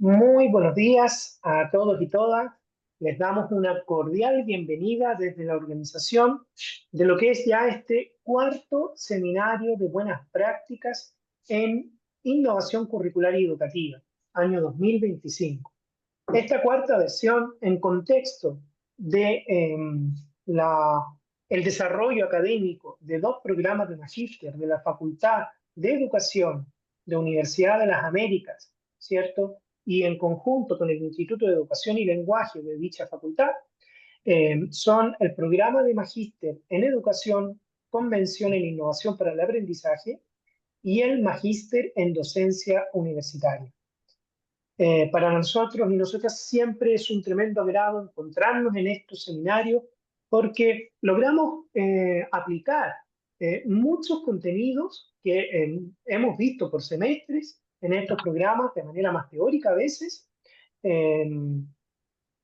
Muy buenos días a todos y todas. Les damos una cordial bienvenida desde la organización de lo que es ya este cuarto seminario de buenas prácticas en innovación curricular y educativa, año 2025. Esta cuarta versión en contexto de la, el desarrollo académico de dos programas de magíster de la Facultad de Educación de Universidad de las Américas, ¿cierto? Y en conjunto con el Instituto de Educación y Lenguaje de dicha facultad, son el programa de magíster en educación, convención en innovación para el aprendizaje y el magíster en docencia universitaria. Para nosotros y nosotras siempre es un tremendo agrado encontrarnos en estos seminarios porque logramos aplicar muchos contenidos que hemos visto por semestres en estos programas de manera más teórica a veces, eh,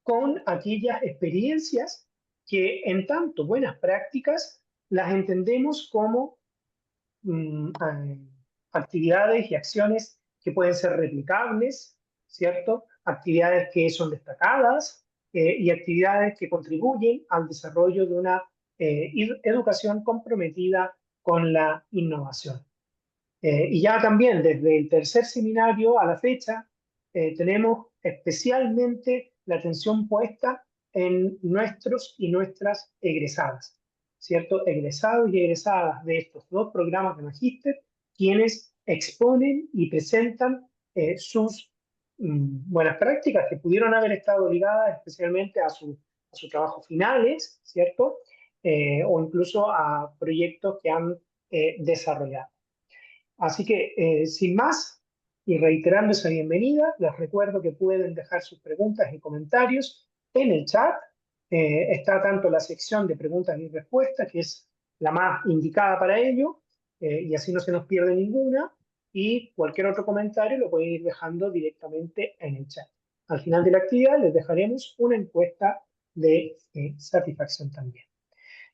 con aquellas experiencias que en tanto buenas prácticas las entendemos como actividades y acciones que pueden ser replicables, ¿cierto? Actividades que son destacadas y actividades que contribuyen al desarrollo de una educación comprometida con la innovación. Y ya también desde el tercer seminario a la fecha tenemos especialmente la atención puesta en nuestros y nuestras egresadas, ¿cierto? Egresados y egresadas de estos dos programas de magíster, quienes exponen y presentan sus buenas prácticas que pudieron haber estado ligadas especialmente a sus trabajos finales, ¿cierto? O incluso a proyectos que han desarrollado. Así que, sin más, y reiterando esa bienvenida, les recuerdo que pueden dejar sus preguntas y comentarios en el chat. Está tanto la sección de preguntas y respuestas, que es la más indicada para ello, y así no se nos pierde ninguna, y cualquier otro comentario lo pueden ir dejando directamente en el chat. Al final de la actividad les dejaremos una encuesta de satisfacción también.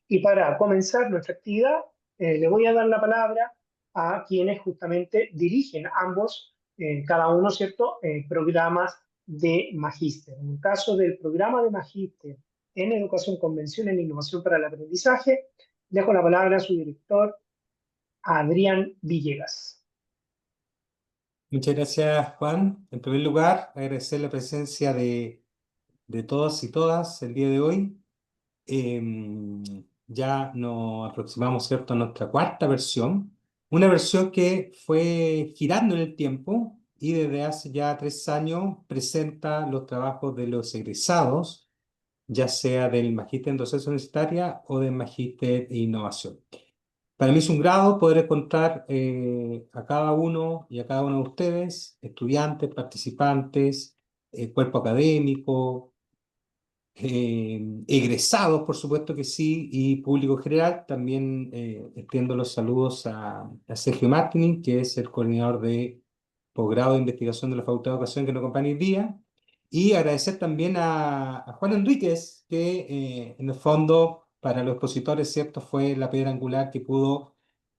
Y para comenzar nuestra actividad, le voy a dar la palabra a quienes justamente dirigen ambos, cada uno, ¿cierto?, programas de magíster. En el caso del programa de magíster en Educación, Convención en Innovación para el Aprendizaje, dejo la palabra a su director, Adrián Villegas. Muchas gracias, Juan. En primer lugar, agradecer la presencia de todos y todas el día de hoy. Ya nos aproximamos, ¿cierto?, a nuestra cuarta versión, una versión que fue girando en el tiempo y desde hace ya 3 años presenta los trabajos de los egresados, ya sea del magíster en docencia universitaria o del magíster en innovación. Para mí es un grado poder encontrar a cada uno y a cada uno de ustedes, estudiantes, participantes, cuerpo académico, egresados, por supuesto que sí, y público general. También extiendo los saludos a Sergio Martini, que es el coordinador de posgrado de investigación de la Facultad de Educación que nos acompaña hoy día. Y agradecer también a Juan Enríquez, que en el fondo para los expositores, ¿cierto?, fue la piedra angular que pudo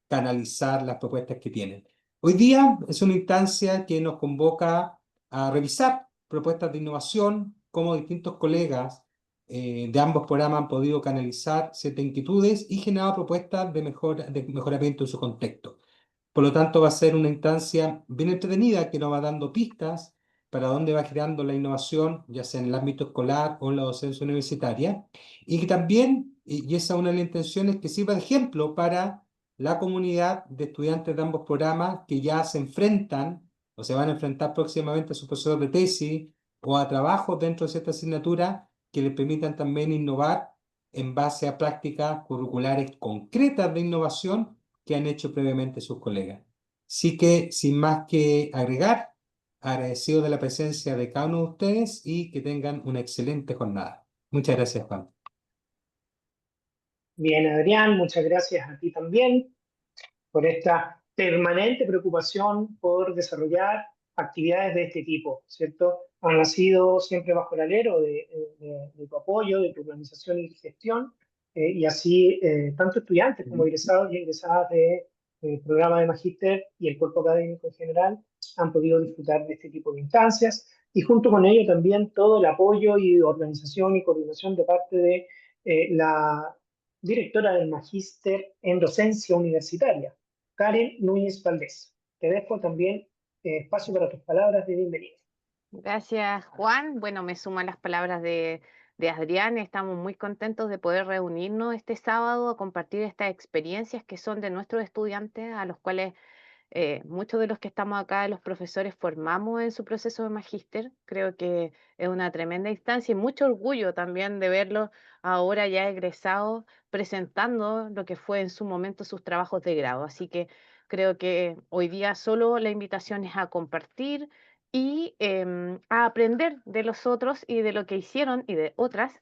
canalizar las propuestas que tienen. Hoy día es una instancia que nos convoca a revisar propuestas de innovación, como distintos colegas de ambos programas han podido canalizar ciertas inquietudes y generado propuestas de mejoramiento en su contexto. Por lo tanto, va a ser una instancia bien entretenida que nos va dando pistas para dónde va girando la innovación, ya sea en el ámbito escolar o en la docencia universitaria, y que también, y esa es una de las intenciones, que sirva de ejemplo para la comunidad de estudiantes de ambos programas que ya se enfrentan o se van a enfrentar próximamente a su profesor de tesis o a trabajos dentro de cierta asignatura que les permitan también innovar en base a prácticas curriculares concretas de innovación que han hecho previamente sus colegas. Así que, sin más que agregar, agradecido de la presencia de cada uno de ustedes y que tengan una excelente jornada. Muchas gracias, Juan. Bien, Adrián, muchas gracias a ti también por esta permanente preocupación por desarrollar actividades de este tipo, ¿cierto? Han nacido siempre bajo el alero de tu apoyo, de tu organización y gestión, y así tanto estudiantes como egresados y egresadas de programa de magíster y el cuerpo académico en general han podido disfrutar de este tipo de instancias y junto con ello también todo el apoyo y organización y coordinación de parte de la directora del Magíster en Docencia Universitaria, Karen Núñez Valdés. Te dejo también espacio para tus palabras de bienvenida. Gracias, Juan. Bueno, me suman las palabras de Adrián. Estamos muy contentos de poder reunirnos este sábado a compartir estas experiencias que son de nuestros estudiantes, a los cuales muchos de los que estamos acá, los profesores, formamos en su proceso de magíster. Creo que es una tremenda instancia y mucho orgullo también de verlos ahora ya egresados presentando lo que fue en su momento sus trabajos de grado. Así que creo que hoy día solo la invitación es a compartir y a aprender de los otros y de lo que hicieron y de otras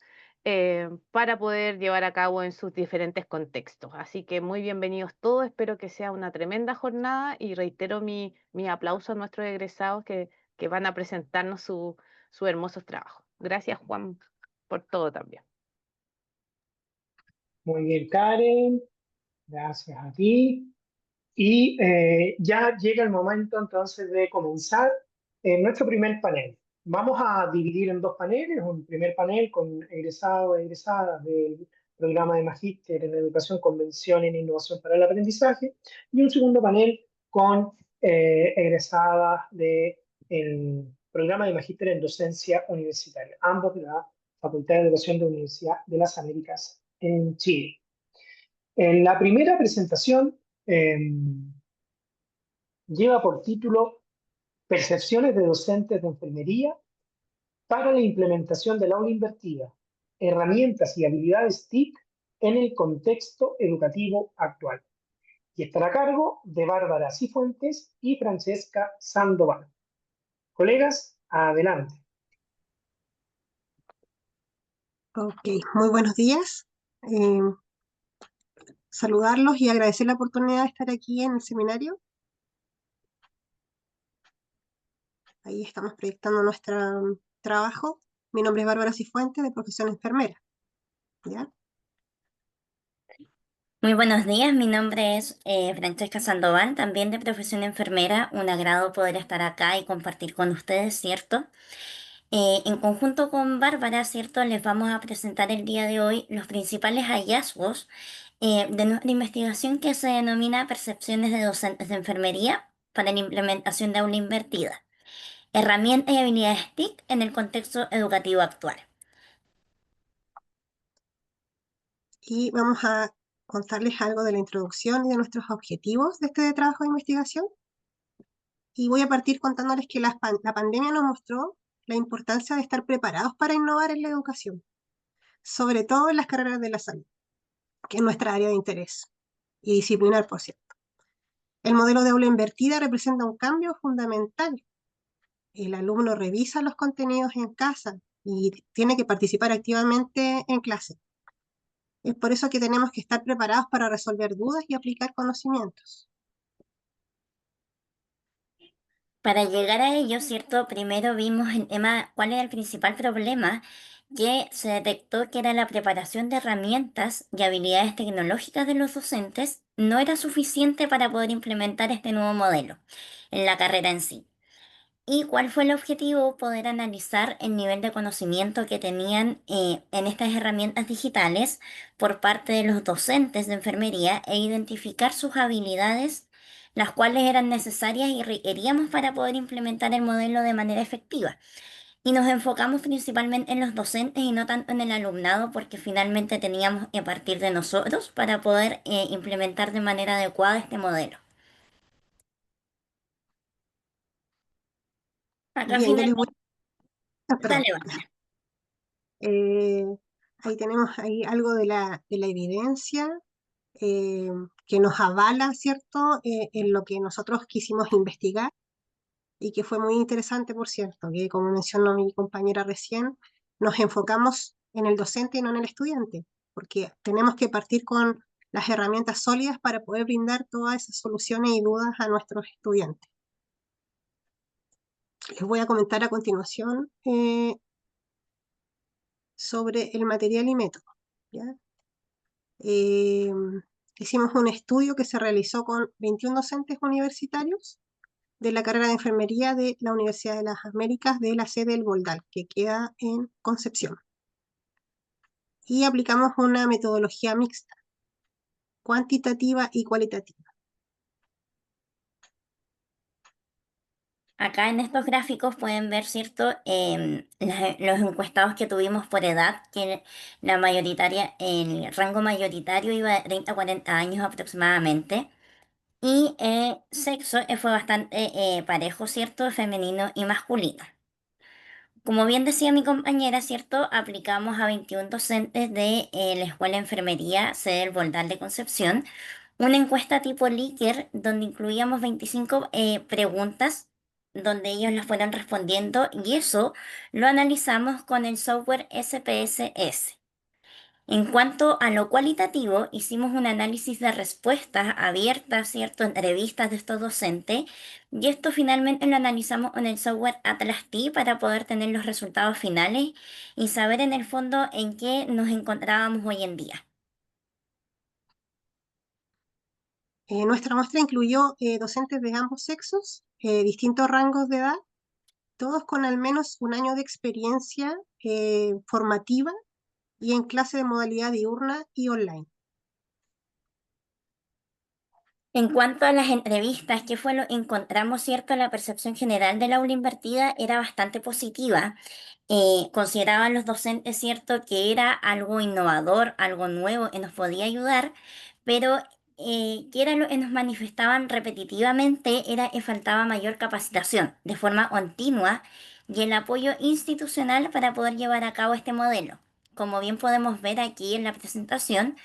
para poder llevar a cabo en sus diferentes contextos. Así que muy bienvenidos todos, espero que sea una tremenda jornada y reitero mi aplauso a nuestros egresados que van a presentarnos su hermosos trabajos. Gracias, Juan, por todo también. Muy bien, Karen, gracias a ti. Y ya llega el momento entonces de comenzar nuestro primer panel. Vamos a dividir en dos paneles, un primer panel con egresados e egresadas del programa de Magíster en Educación, Convención en Innovación para el Aprendizaje, y un segundo panel con egresadas del programa de Magíster en Docencia Universitaria, ambos de la Facultad de Educación de la Universidad de las Américas en Chile. En la primera presentación lleva por título Percepciones de docentes de enfermería para la implementación del aula invertida, herramientas y habilidades TIC en el contexto educativo actual. Y estará a cargo de Bárbara Cifuentes y Francesca Sandoval. Colegas, adelante. Ok, muy buenos días. Saludarlos y agradecer la oportunidad de estar aquí en el seminario. Ahí estamos proyectando nuestro trabajo. Mi nombre es Bárbara Cifuentes, de profesión enfermera. ¿Ya? Muy buenos días, mi nombre es Francesca Sandoval, también de profesión enfermera. Un agrado poder estar acá y compartir con ustedes, ¿cierto? En conjunto con Bárbara, ¿cierto? Les vamos a presentar el día de hoy los principales hallazgos de nuestra investigación que se denomina Percepciones de docentes de enfermería para la implementación de aula invertida, herramientas y habilidades TIC en el contexto educativo actual. Y vamos a contarles algo de la introducción y de nuestros objetivos de este trabajo de investigación. Y voy a partir contándoles que la pandemia nos mostró la importancia de estar preparados para innovar en la educación, sobre todo en las carreras de la salud, que es nuestra área de interés y disciplinar, por cierto. El modelo de aula invertida representa un cambio fundamental. El alumno revisa los contenidos en casa y tiene que participar activamente en clase. Es por eso que tenemos que estar preparados para resolver dudas y aplicar conocimientos. Para llegar a ello, ¿cierto? Primero vimos el tema, cuál era el principal problema, que se detectó que era la preparación de herramientas y habilidades tecnológicas de los docentes no era suficiente para poder implementar este nuevo modelo en la carrera en sí. ¿Y cuál fue el objetivo? Poder analizar el nivel de conocimiento que tenían en estas herramientas digitales por parte de los docentes de enfermería e identificar sus habilidades, las cuales eran necesarias y requeríamos para poder implementar el modelo de manera efectiva. Y nos enfocamos principalmente en los docentes y no tanto en el alumnado, porque finalmente teníamos que partir de nosotros para poder implementar de manera adecuada este modelo. Acá Bien, yo les voy perdón. Dale, Bárbara. Ahí tenemos ahí algo de la evidencia eh, que nos avala, ¿cierto?, en lo que nosotros quisimos investigar y que fue muy interesante, por cierto, que como mencionó mi compañera recién, nos enfocamos en el docente y no en el estudiante, porque tenemos que partir con las herramientas sólidas para poder brindar todas esas soluciones y dudas a nuestros estudiantes. Les voy a comentar a continuación sobre el material y método, ¿ya? Hicimos un estudio que se realizó con 21 docentes universitarios de la carrera de enfermería de la Universidad de las Américas, de la sede del Boldal, que queda en Concepción. Y aplicamos una metodología mixta, cuantitativa y cualitativa. Acá en estos gráficos pueden ver, ¿cierto? Los encuestados que tuvimos por edad, que el rango mayoritario iba de 30 a 40 años aproximadamente. Y sexo fue bastante parejo, ¿cierto? Femenino y masculino. Como bien decía mi compañera, ¿cierto? Aplicamos a 21 docentes de la Escuela de Enfermería, sede del Boldal de Concepción, una encuesta tipo Likert donde incluíamos 25 preguntas donde ellos las fueron respondiendo y eso lo analizamos con el software SPSS. En cuanto a lo cualitativo, hicimos un análisis de respuestas abiertas, ¿cierto? Entrevistas de estos docentes, y esto finalmente lo analizamos en el software Atlas T para poder tener los resultados finales y saber en el fondo en qué nos encontrábamos hoy en día. Nuestra muestra incluyó docentes de ambos sexos, distintos rangos de edad, todos con al menos un año de experiencia formativa y en clase de modalidad diurna y online. En cuanto a las entrevistas, ¿qué fue lo que encontramos, cierto? La percepción general del aula invertida era bastante positiva. Consideraban los docentes, cierto, que era algo innovador, algo nuevo que nos podía ayudar, pero que era lo que nos manifestaban repetitivamente, era que faltaba mayor capacitación de forma continua y el apoyo institucional para poder llevar a cabo este modelo. Como bien podemos ver aquí en la presentación,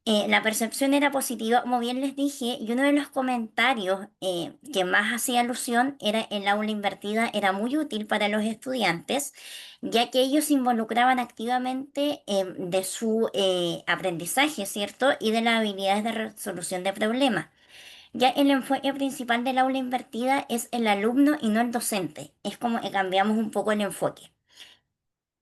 la percepción era positiva, como bien les dije, y uno de los comentarios que más hacía alusión era el aula invertida era muy útil para los estudiantes, ya que ellos se involucraban activamente de su aprendizaje, ¿cierto? Y de las habilidades de resolución de problemas. Ya el enfoque principal del aula invertida es el alumno y no el docente. Es como que cambiamos un poco el enfoque.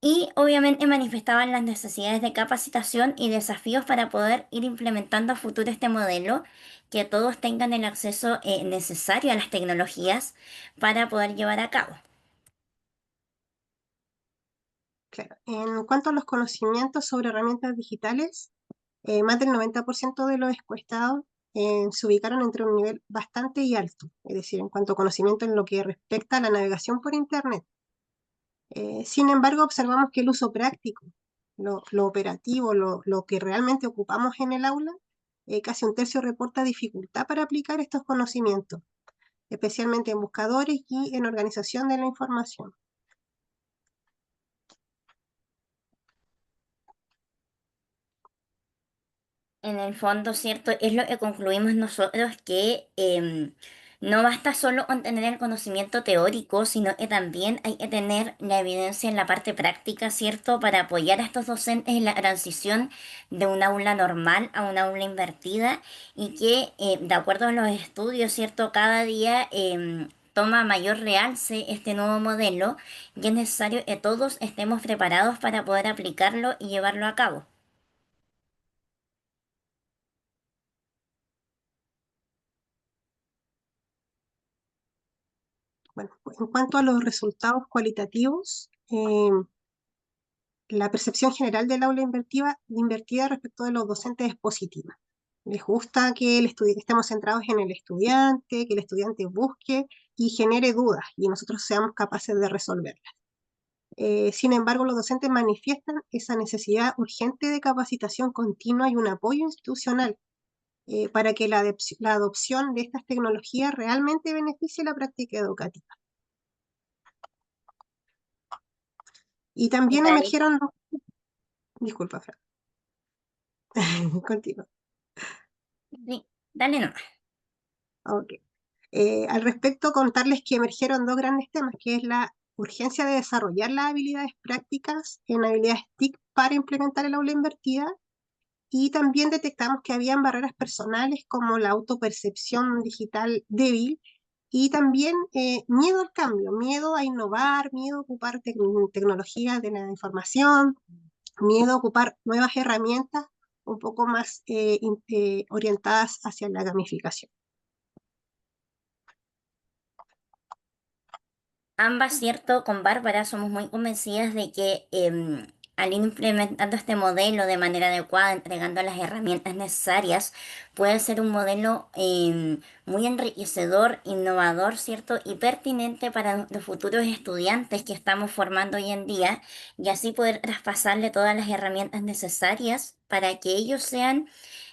Y obviamente manifestaban las necesidades de capacitación y desafíos para poder ir implementando a futuro este modelo, que todos tengan el acceso necesario a las tecnologías para poder llevar a cabo. Claro. En cuanto a los conocimientos sobre herramientas digitales, más del 90% de los encuestados se ubicaron entre un nivel bastante y alto, es decir, en cuanto a conocimiento en lo que respecta a la navegación por Internet. Sin embargo, observamos que el uso práctico, lo operativo, lo que realmente ocupamos en el aula, casi un tercio reporta dificultad para aplicar estos conocimientos, especialmente en buscadores y en organización de la información. En el fondo, ¿cierto? Es lo que concluimos nosotros que no basta solo con tener el conocimiento teórico, sino que también hay que tener la evidencia en la parte práctica, ¿cierto? Para apoyar a estos docentes en la transición de un aula normal a un aula invertida y que, de acuerdo a los estudios, ¿cierto? Cada día toma mayor realce este nuevo modelo y es necesario que todos estemos preparados para poder aplicarlo y llevarlo a cabo. Bueno, en cuanto a los resultados cualitativos, la percepción general del aula invertida respecto de los docentes es positiva. Les gusta que estemos centrados en el estudiante, que el estudiante busque y genere dudas y nosotros seamos capaces de resolverlas. Sin embargo, los docentes manifiestan esa necesidad urgente de capacitación continua y un apoyo institucional para que la adopción de estas tecnologías realmente beneficie la práctica educativa. Y también emergieron... Disculpa, Fran. Continúa. Sí, dale nomás. Ok. Al respecto, contarles que emergieron dos grandes temas, que es la urgencia de desarrollar las habilidades prácticas en habilidades TIC para implementar el aula invertida, y también detectamos que habían barreras personales como la autopercepción digital débil y también miedo al cambio, miedo a innovar, miedo a ocupar tecnologías de la información, miedo a ocupar nuevas herramientas un poco más orientadas hacia la gamificación. Ambas, cierto, con Bárbara somos muy convencidas de que al ir implementando este modelo de manera adecuada, entregando las herramientas necesarias, puede ser un modelo muy enriquecedor, innovador, cierto, y pertinente para los futuros estudiantes que estamos formando hoy en día, y así poder traspasarle todas las herramientas necesarias para que ellos sean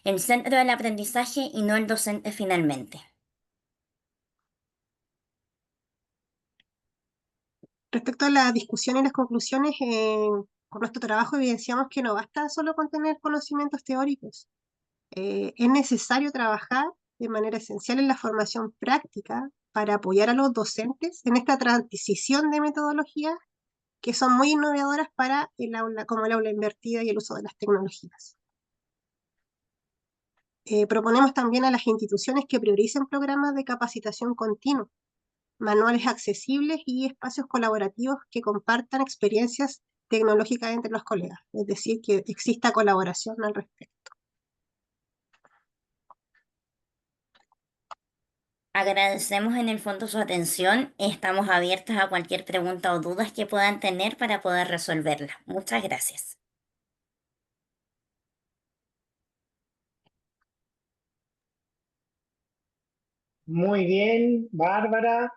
el centro del aprendizaje y no el docente finalmente. Respecto a la discusión y las conclusiones, con nuestro trabajo evidenciamos que no basta solo con tener conocimientos teóricos. Es necesario trabajar de manera esencial en la formación práctica para apoyar a los docentes en esta transición de metodologías que son muy innovadoras para el aula, como el aula invertida y el uso de las tecnologías. Proponemos también a las instituciones que prioricen programas de capacitación continua, manuales accesibles y espacios colaborativos que compartan experiencias tecnológicas entre los colegas, es decir, que exista colaboración al respecto. Agradecemos en el fondo su atención. Estamos abiertas a cualquier pregunta o dudas que puedan tener para poder resolverla. Muchas gracias. Muy bien, Bárbara,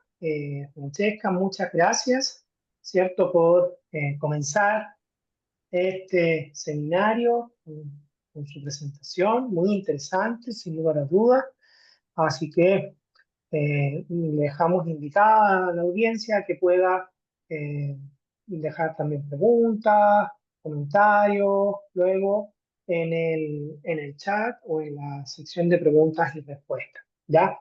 Francesca, muchas gracias, ¿cierto? Por comenzar este seminario con su presentación, muy interesante, sin lugar a dudas. Así que le dejamos invitada a la audiencia que pueda eh, dejar también preguntas, comentarios, luego en el chat o en la sección de preguntas y respuestas, ¿ya?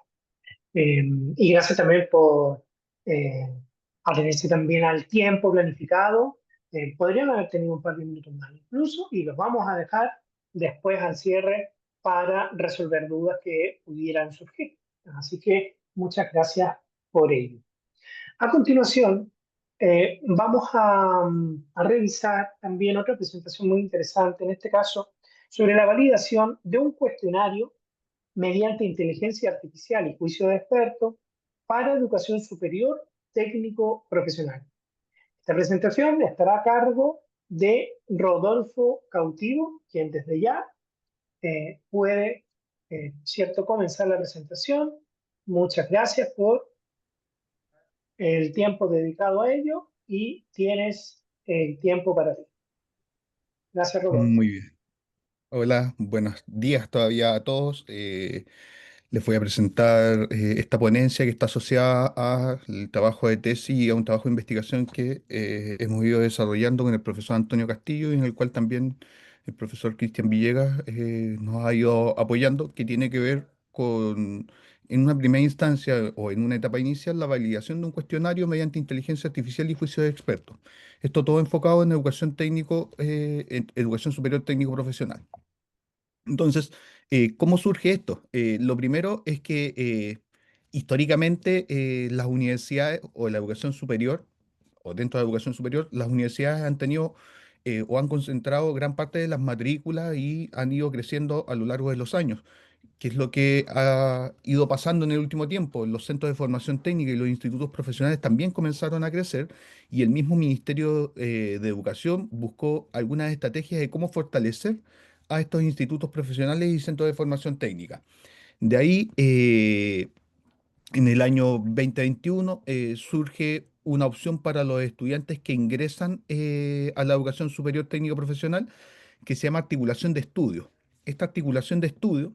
Y gracias también por eh, atenerse también al tiempo planificado. Podrían haber tenido un par de minutos más incluso y los vamos a dejar después al cierre para resolver dudas que pudieran surgir. Así que muchas gracias por ello. A continuación, vamos a revisar también otra presentación muy interesante, en este caso, sobre la validación de un cuestionario mediante inteligencia artificial y juicio de expertos para educación superior técnico profesional. Esta presentación estará a cargo de Rodolfo Cautivo, quien desde ya puede, cierto, comenzar la presentación. Muchas gracias por el tiempo dedicado a ello y tienes el tiempo para ti. Gracias, Rodolfo. Muy bien. Hola, buenos días todavía a todos. Les voy a presentar esta ponencia que está asociada al trabajo de tesis y a un trabajo de investigación que hemos ido desarrollando con el profesor Antonio Castillo y en el cual también el profesor Cristian Villegas nos ha ido apoyando, que tiene que ver con, en una primera instancia o en una etapa inicial, la validación de un cuestionario mediante inteligencia artificial y juicio de expertos. Esto todo enfocado en educación técnico, en educación superior técnico profesional. Entonces, ¿cómo surge esto? Lo primero es que históricamente las universidades o la educación superior, o dentro de la educación superior, las universidades han tenido o han concentrado gran parte de las matrículas y han ido creciendo a lo largo de los años, que es lo que ha ido pasando en el último tiempo. Los centros de formación técnica y los institutos profesionales también comenzaron a crecer y el mismo Ministerio de Educación buscó algunas estrategias de cómo fortalecer a estos institutos profesionales y centros de formación técnica. De ahí, en el año 2021, surge una opción para los estudiantes que ingresan a la educación superior técnico profesional que se llama articulación de estudio. Esta articulación de estudio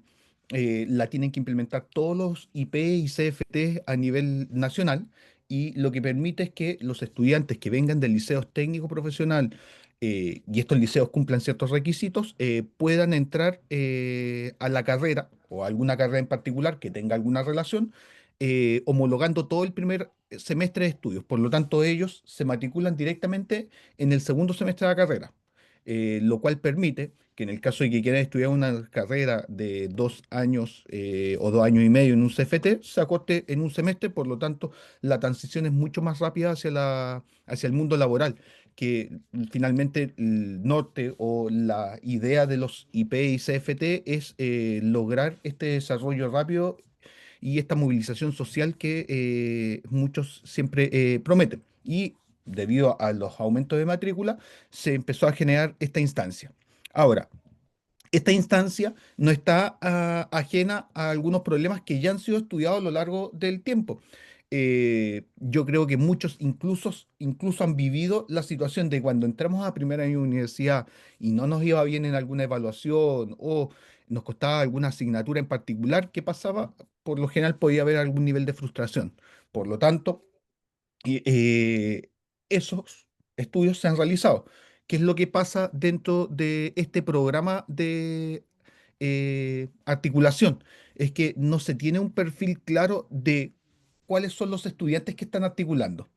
la tienen que implementar todos los IP y CFT a nivel nacional y lo que permite es que los estudiantes que vengan de liceos técnico profesional y estos liceos cumplan ciertos requisitos, puedan entrar a la carrera o a alguna carrera en particular que tenga alguna relación, homologando todo el primer semestre de estudios. Por lo tanto, ellos se matriculan directamente en el segundo semestre de la carrera, lo cual permite que en el caso de que quieran estudiar una carrera de 2 años o 2 años y medio en un CFT, se acorte en un semestre, por lo tanto, la transición es mucho más rápida hacia el mundo laboral, que finalmente el norte o la idea de los IP y CFT es lograr este desarrollo rápido y esta movilización social que muchos siempre prometen. Y debido a los aumentos de matrícula, se empezó a generar esta instancia. Ahora, esta instancia no está ajena a algunos problemas que ya han sido estudiados a lo largo del tiempo. Yo creo que muchos incluso han vivido la situación de cuando entramos a primer año de universidad y no nos iba bien en alguna evaluación o nos costaba alguna asignatura en particular, ¿qué pasaba? Por lo general podía haber algún nivel de frustración. Por lo tanto, y, esos estudios se han realizado. ¿Qué es lo que pasa dentro de este programa de articulación? Es que no se tiene un perfil claro de cuáles son los estudiantes que están articulando.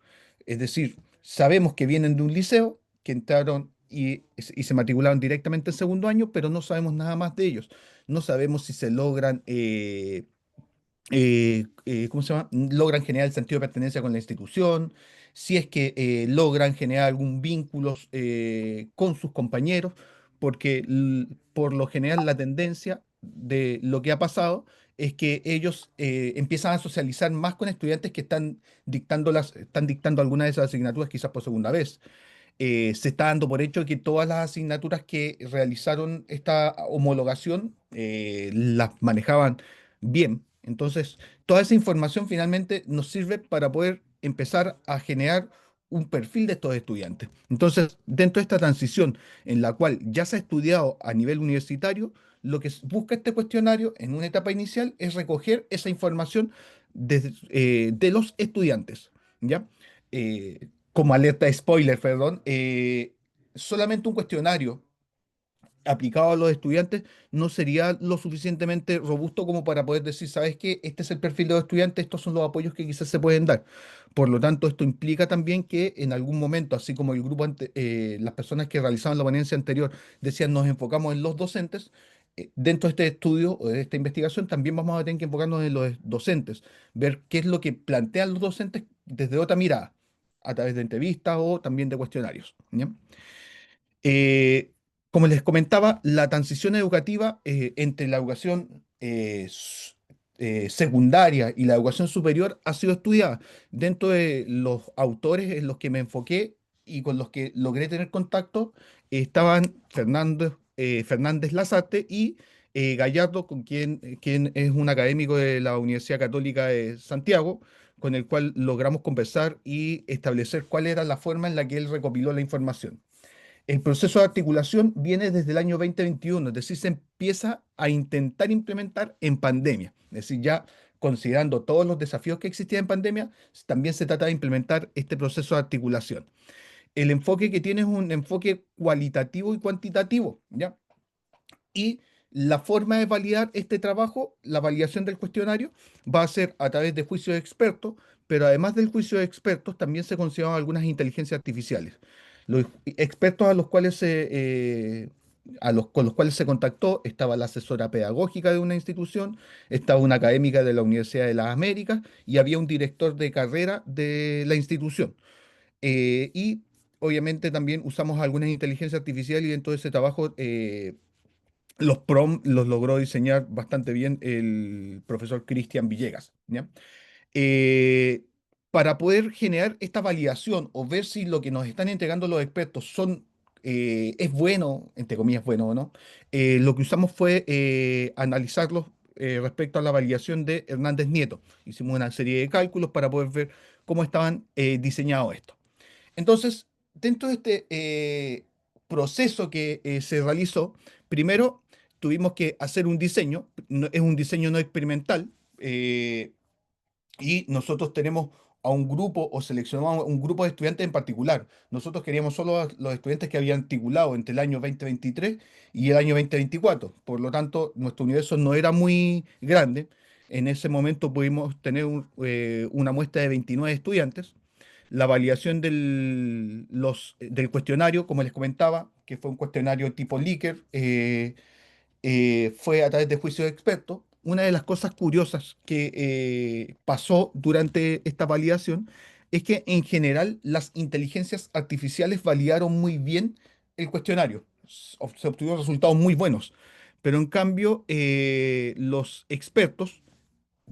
Es decir, sabemos que vienen de un liceo, que entraron y se matricularon directamente en segundo año, pero no sabemos nada más de ellos. No sabemos si se logran ¿cómo se llama? Logran generar el sentido de pertenencia con la institución, si es que logran generar algún vínculo con sus compañeros, porque por lo general la tendencia de lo que ha pasado es que ellos empiezan a socializar más con estudiantes que están dictando algunas de esas asignaturas quizás por segunda vez. Se está dando por hecho que todas las asignaturas que realizaron esta homologación las manejaban bien. Entonces, toda esa información finalmente nos sirve para poder empezar a generar un perfil de estos estudiantes. Entonces, dentro de esta transición en la cual ya se ha estudiado a nivel universitario, lo que busca este cuestionario en una etapa inicial es recoger esa información de los estudiantes, ¿ya? Como alerta de spoiler, perdón, solamente un cuestionario aplicado a los estudiantes no sería lo suficientemente robusto como para poder decir, ¿sabes qué? Este es el perfil de los estudiantes, estos son los apoyos que quizás se pueden dar. Por lo tanto, esto implica también que en algún momento, así como el grupo, las personas que realizaban la ponencia anterior decían, nos enfocamos en los docentes, dentro de este estudio o de esta investigación también vamos a tener que enfocarnos en los docentes, ver qué es lo que plantean los docentes desde otra mirada, a través de entrevistas o también de cuestionarios. ¿Ya? Eh, Como les comentaba, la transición educativa entre la educación secundaria y la educación superior ha sido estudiada. Dentro de los autores en los que me enfoqué y con los que logré tener contacto, estaban Fernández Lazarte y Gallardo, quien es un académico de la Universidad Católica de Santiago, con el cual logramos conversar y establecer cuál era la forma en la que él recopiló la información. El proceso de articulación viene desde el año 2021, es decir, se empieza a intentar implementar en pandemia. Es decir, ya considerando todos los desafíos que existían en pandemia, también se trata de implementar este proceso de articulación. El enfoque que tiene es un enfoque cualitativo y cuantitativo, ¿ya? Y la forma de validar este trabajo, la validación del cuestionario, va a ser a través de juicios de expertos, pero además del juicio de expertos, también se consideran algunas inteligencias artificiales. Los expertos a los cuales con los cuales se contactó, estaba la asesora pedagógica de una institución, estaba una académica de la Universidad de las Américas y había un director de carrera de la institución. Y obviamente también usamos algunas inteligencias artificiales y dentro de ese trabajo los PROM los logró diseñar bastante bien el profesor Cristian Villegas, ¿ya? Eh, para poder generar esta validación o ver si lo que nos están entregando los expertos es bueno, entre comillas, bueno o no, lo que usamos fue analizarlos respecto a la validación de Hernández Nieto. Hicimos una serie de cálculos para poder ver cómo estaban diseñados estos. Entonces, dentro de este proceso que se realizó, primero tuvimos que hacer un diseño, es un diseño no experimental, y nosotros tenemos a un grupo o seleccionamos un grupo de estudiantes en particular. Nosotros queríamos solo a los estudiantes que habían articulado entre el año 2023 y el año 2024. Por lo tanto, nuestro universo no era muy grande. En ese momento pudimos tener una muestra de 29 estudiantes. La validación del cuestionario, como les comentaba, que fue un cuestionario tipo Likert, fue a través de juicios de expertos. Una de las cosas curiosas que pasó durante esta validación es que en general las inteligencias artificiales validaron muy bien el cuestionario. Se obtuvieron resultados muy buenos. Pero en cambio, los expertos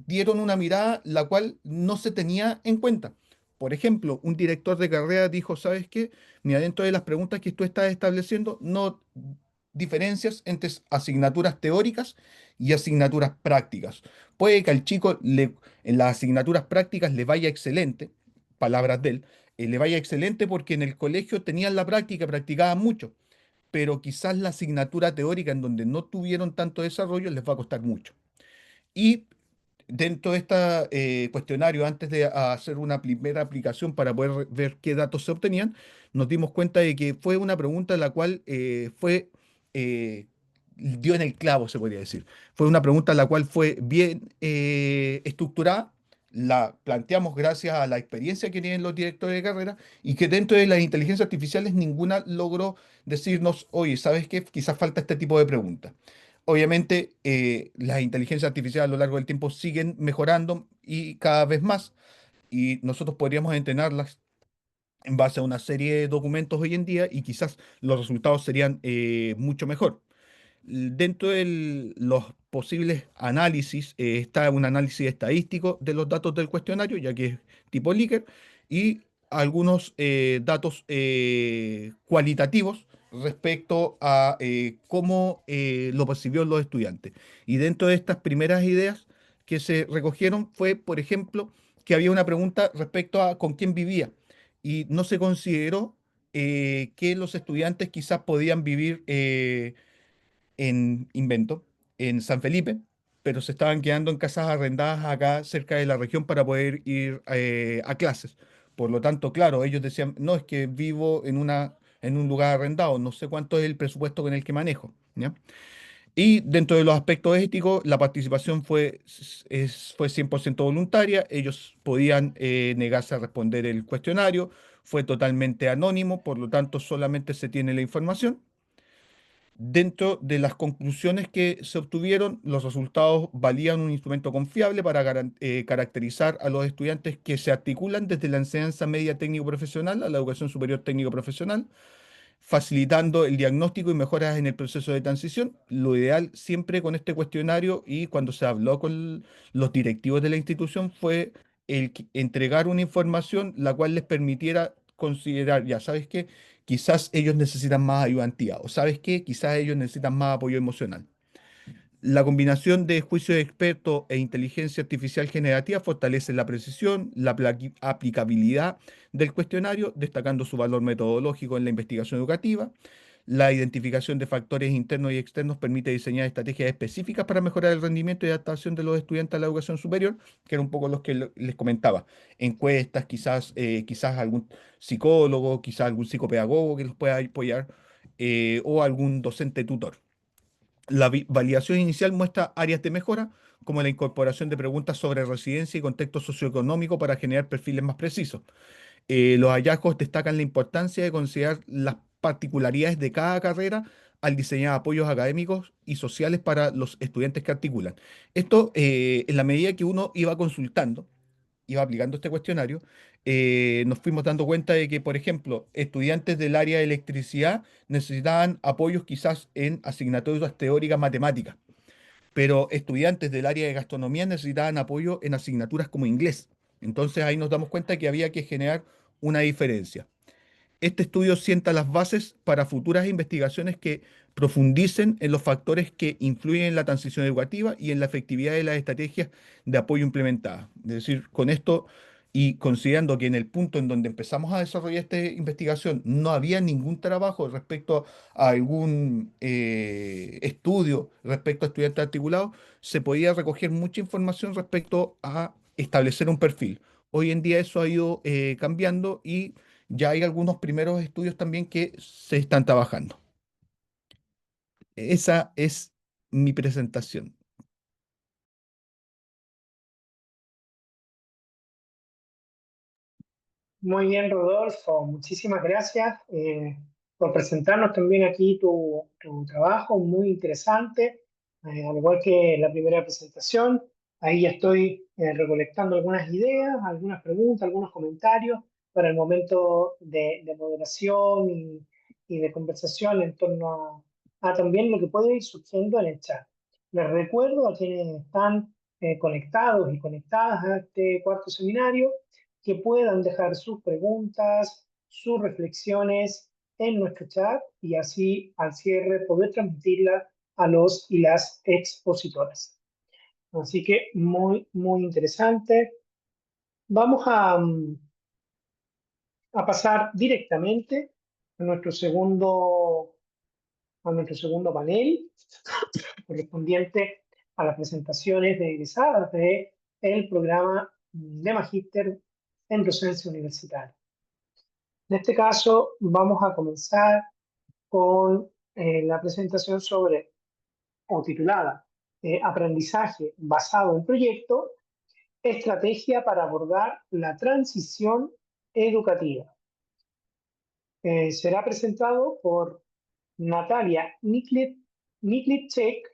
dieron una mirada la cual no se tenía en cuenta. Por ejemplo, un director de carrera dijo, ¿sabes qué? Mira, dentro de las preguntas que tú estás estableciendo, no diferencias entre asignaturas teóricas y asignaturas prácticas. Puede que al chico en las asignaturas prácticas le vaya excelente, palabras de él, le vaya excelente porque en el colegio tenían la práctica, practicaban mucho, pero quizás la asignatura teórica en donde no tuvieron tanto desarrollo les va a costar mucho. Y dentro de este cuestionario, antes de hacer una primera aplicación para poder ver qué datos se obtenían, nos dimos cuenta de que fue una pregunta la cual dio en el clavo, se podría decir. Fue una pregunta la cual fue bien estructurada, la planteamos gracias a la experiencia que tienen los directores de carrera y que dentro de las inteligencias artificiales ninguna logró decirnos, oye, ¿sabes qué? Quizás falta este tipo de preguntas. Obviamente, las inteligencias artificiales a lo largo del tiempo siguen mejorando y cada vez más, y nosotros podríamos entrenarlas en base a una serie de documentos hoy en día y quizás los resultados serían mucho mejor. Dentro de los posibles análisis está un análisis estadístico de los datos del cuestionario, ya que es tipo Likert, y algunos datos cualitativos respecto a cómo lo percibieron los estudiantes. Y dentro de estas primeras ideas que se recogieron fue, por ejemplo, que había una pregunta respecto a con quién vivía y no se consideró que los estudiantes quizás podían vivir en Invento, en San Felipe, pero se estaban quedando en casas arrendadas acá cerca de la región para poder ir a clases. Por lo tanto, claro, ellos decían, no, es que vivo en un lugar arrendado, no sé cuánto es el presupuesto con el que manejo, ¿ya? Y dentro de los aspectos éticos, la participación fue 100% voluntaria, ellos podían negarse a responder el cuestionario, fue totalmente anónimo, por lo tanto solamente se tiene la información. Dentro de las conclusiones que se obtuvieron, los resultados valían un instrumento confiable para caracterizar a los estudiantes que se articulan desde la enseñanza media técnico-profesional a la educación superior técnico-profesional, facilitando el diagnóstico y mejoras en el proceso de transición. Lo ideal siempre con este cuestionario y cuando se habló con los directivos de la institución fue entregar una información la cual les permitiera considerar, ya sabes qué, quizás ellos necesitan más ayudantía o sabes qué, quizás ellos necesitan más apoyo emocional. La combinación de juicio de experto e inteligencia artificial generativa fortalece la precisión, la aplicabilidad del cuestionario, destacando su valor metodológico en la investigación educativa. La identificación de factores internos y externos permite diseñar estrategias específicas para mejorar el rendimiento y adaptación de los estudiantes a la educación superior, que era un poco los que les comentaba. Encuestas, quizás algún psicólogo, quizás algún psicopedagogo que los pueda apoyar, o algún docente tutor. La validación inicial muestra áreas de mejora, como la incorporación de preguntas sobre residencia y contexto socioeconómico para generar perfiles más precisos. Los hallazgos destacan la importancia de considerar las particularidades de cada carrera al diseñar apoyos académicos y sociales para los estudiantes que articulan. Esto, en la medida que uno iba consultando, iba aplicando este cuestionario, nos fuimos dando cuenta de que, por ejemplo, estudiantes del área de electricidad necesitaban apoyos quizás en asignaturas teóricas matemáticas, pero estudiantes del área de gastronomía necesitaban apoyo en asignaturas como inglés. Entonces ahí nos damos cuenta que había que generar una diferencia. Este estudio sienta las bases para futuras investigaciones que profundicen en los factores que influyen en la transición educativa y en la efectividad de las estrategias de apoyo implementadas. Es decir, con esto y considerando que en el punto en donde empezamos a desarrollar esta investigación no había ningún trabajo respecto a algún estudio respecto a estudiantes articulados, se podía recoger mucha información respecto a establecer un perfil. Hoy en día eso ha ido cambiando y ya hay algunos primeros estudios también que se están trabajando. Esa es mi presentación. Muy bien, Rodolfo, muchísimas gracias por presentarnos también aquí tu trabajo, muy interesante, al igual que la primera presentación. Ahí ya estoy recolectando algunas ideas, algunas preguntas, algunos comentarios para el momento de moderación y de conversación en torno a también lo que puede ir surgiendo en el chat. Les recuerdo a quienes están conectados y conectadas a este cuarto seminario, que puedan dejar sus preguntas, sus reflexiones en nuestro chat y así al cierre poder transmitirlas a los y las expositoras. Así que muy interesante. Vamos a pasar directamente a nuestro segundo panel, correspondiente a las presentaciones de egresadas del programa de Magíster en Docencia Universitaria. En este caso, vamos a comenzar con la presentación sobre, o titulada, Aprendizaje basado en proyecto, estrategia para abordar la transición educativa. Será presentado por Natalia Niklicek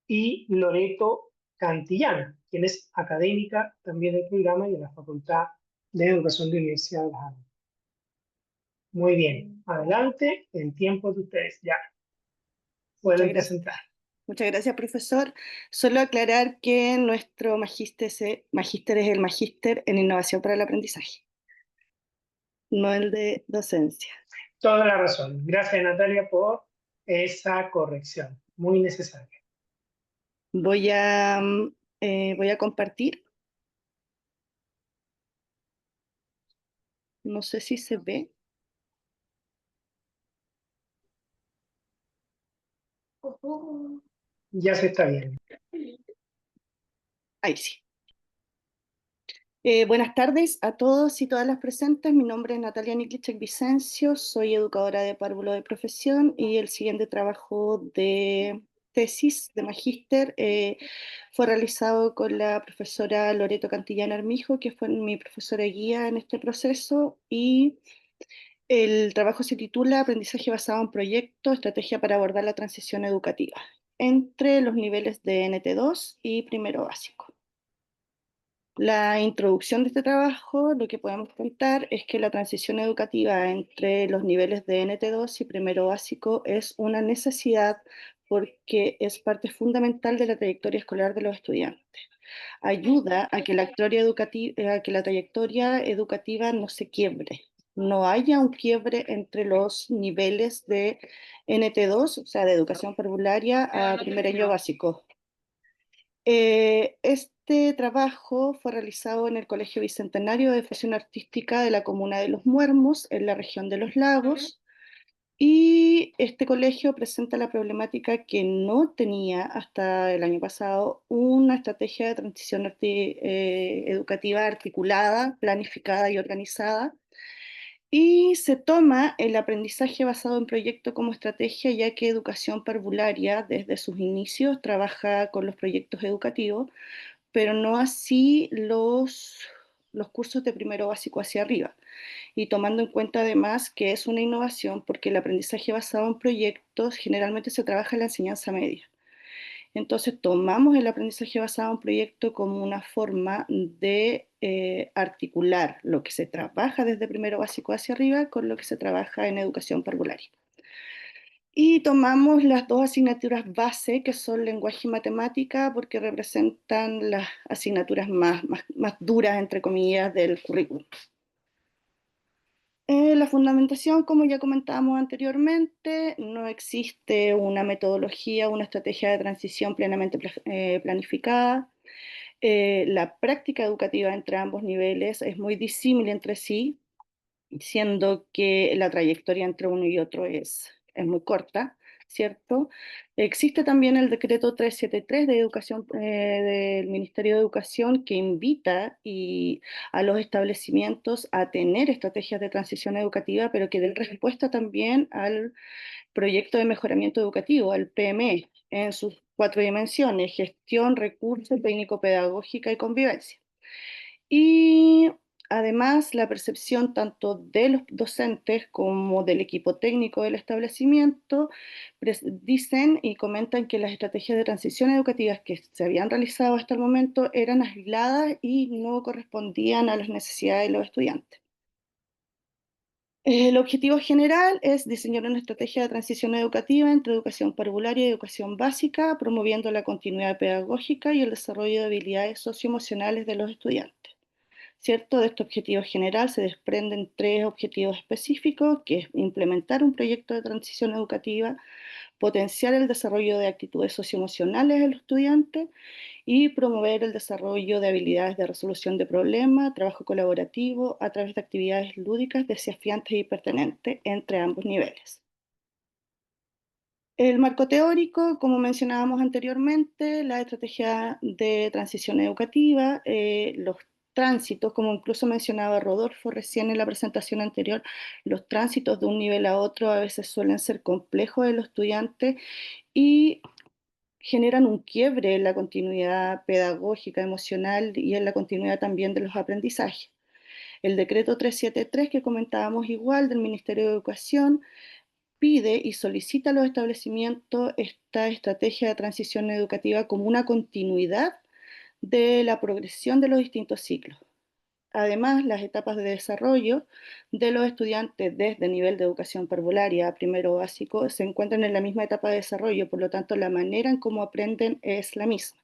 y Loreto Cantillana, quien es académica también del programa y de la Facultad de Educación de la Universidad de Las Andes. Muy bien, adelante, el tiempo de ustedes ya. Pueden presentar. Muchas gracias, profesor. Solo aclarar que nuestro magíster es el magíster en innovación para el aprendizaje, no el de docencia. Toda la razón. Gracias, Natalia, por esa corrección. Muy necesaria. Voy a compartir. No sé si se ve. Ya se está viendo. Ahí sí. Buenas tardes a todos y todas las presentes. Mi nombre es Natalia Niklicek Vicencio, soy educadora de párvulo de profesión y el siguiente trabajo de tesis de magíster fue realizado con la profesora Loreto Cantillana Armijo, que fue mi profesora guía en este proceso, y el trabajo se titula Aprendizaje basado en proyecto, estrategia para abordar la transición educativa entre los niveles de NT2 y primero básico. La introducción de este trabajo, lo que podemos contar es que la transición educativa entre los niveles de NT2 y primero básico es una necesidad porque es parte fundamental de la trayectoria escolar de los estudiantes. Ayuda a que la trayectoria educativa no se quiebre, no haya un quiebre entre los niveles de NT2, o sea, de educación parvularia a primer año básico. Este trabajo fue realizado en el Colegio Bicentenario de Difusión Artística de la comuna de Los Muermos, en la región de Los Lagos, y este colegio presenta la problemática que no tenía hasta el año pasado una estrategia de transición educativa articulada, planificada y organizada, y se toma el aprendizaje basado en proyecto como estrategia, ya que Educación Parvularia desde sus inicios trabaja con los proyectos educativos, pero no así los cursos de primero básico hacia arriba. Y tomando en cuenta además que es una innovación porque el aprendizaje basado en proyectos generalmente se trabaja en la enseñanza media. Entonces tomamos el aprendizaje basado en proyecto como una forma de articular lo que se trabaja desde primero básico hacia arriba con lo que se trabaja en educación parvularia. Y tomamos las dos asignaturas base, que son lenguaje y matemática, porque representan las asignaturas más duras, entre comillas, del currículum. La fundamentación, como ya comentábamos anteriormente, no existe una metodología, una estrategia de transición plenamente planificada. La práctica educativa entre ambos niveles es muy disímil entre sí, siendo que la trayectoria entre uno y otro es muy corta, ¿cierto? Existe también el decreto 373 de educación, del Ministerio de Educación, que invita a los establecimientos a tener estrategias de transición educativa, pero que den respuesta también al proyecto de mejoramiento educativo, al PME, en sus 4 dimensiones: gestión, recursos, técnico-pedagógica y convivencia. Y además, la percepción tanto de los docentes como del equipo técnico del establecimiento dicen y comentan que las estrategias de transición educativas que se habían realizado hasta el momento eran aisladas y no correspondían a las necesidades de los estudiantes. El objetivo general es diseñar una estrategia de transición educativa entre educación parvularia y educación básica, promoviendo la continuidad pedagógica y el desarrollo de habilidades socioemocionales de los estudiantes. ¿Cierto? De este objetivo general se desprenden 3 objetivos específicos, que es implementar un proyecto de transición educativa, potenciar el desarrollo de actitudes socioemocionales de los estudiantes y promover el desarrollo de habilidades de resolución de problemas, trabajo colaborativo a través de actividades lúdicas desafiantes y pertinentes entre ambos niveles. El marco teórico, como mencionábamos anteriormente, la estrategia de transición educativa, los tránsitos, como incluso mencionaba Rodolfo recién en la presentación anterior, los tránsitos de un nivel a otro a veces suelen ser complejos de los estudiantes y generan un quiebre en la continuidad pedagógica, emocional y en la continuidad también de los aprendizajes. El decreto 373 que comentábamos igual del Ministerio de Educación pide y solicita a los establecimientos esta estrategia de transición educativa como una continuidad de la progresión de los distintos ciclos. Además, las etapas de desarrollo de los estudiantes desde nivel de educación parvularia a primero básico se encuentran en la misma etapa de desarrollo, por lo tanto la manera en cómo aprenden es la misma.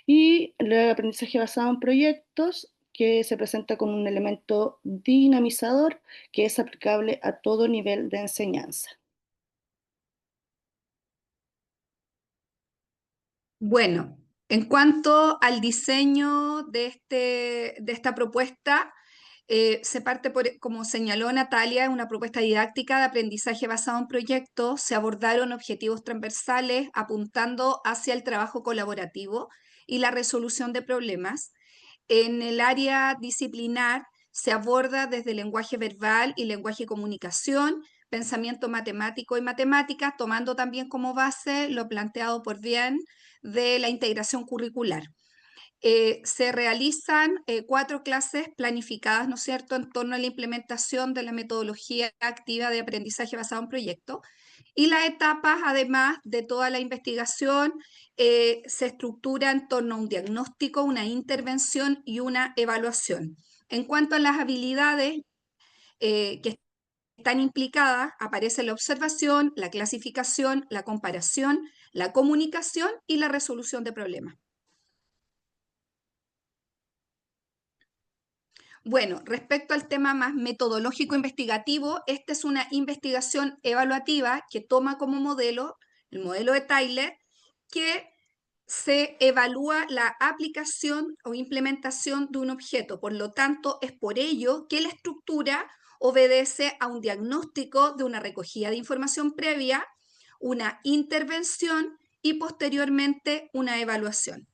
Y el aprendizaje basado en proyectos que se presenta como un elemento dinamizador que es aplicable a todo nivel de enseñanza. Bueno, en cuanto al diseño de esta propuesta, se parte por, como señaló Natalia, una propuesta didáctica de aprendizaje basado en proyectos. Se abordaron objetivos transversales apuntando hacia el trabajo colaborativo y la resolución de problemas. En el área disciplinar se aborda desde lenguaje verbal y lenguaje y comunicación, pensamiento matemático y matemáticas, tomando también como base lo planteado por Bien de la integración curricular. Se realizan 4 clases planificadas, ¿no es cierto?, en torno a la implementación de la metodología activa de aprendizaje basado en proyectos. Y las etapas, además de toda la investigación, se estructura en torno a un diagnóstico, una intervención y una evaluación. En cuanto a las habilidades que están implicadas, aparece la observación, la clasificación, la comparación, la comunicación y la resolución de problemas. Bueno, respecto al tema más metodológico investigativo, esta es una investigación evaluativa que toma como modelo el modelo de Tyler, que se evalúa la aplicación o implementación de un objeto. Por lo tanto, es por ello que la estructura obedece a un diagnóstico de una recogida de información previa, una intervención y posteriormente una evaluación.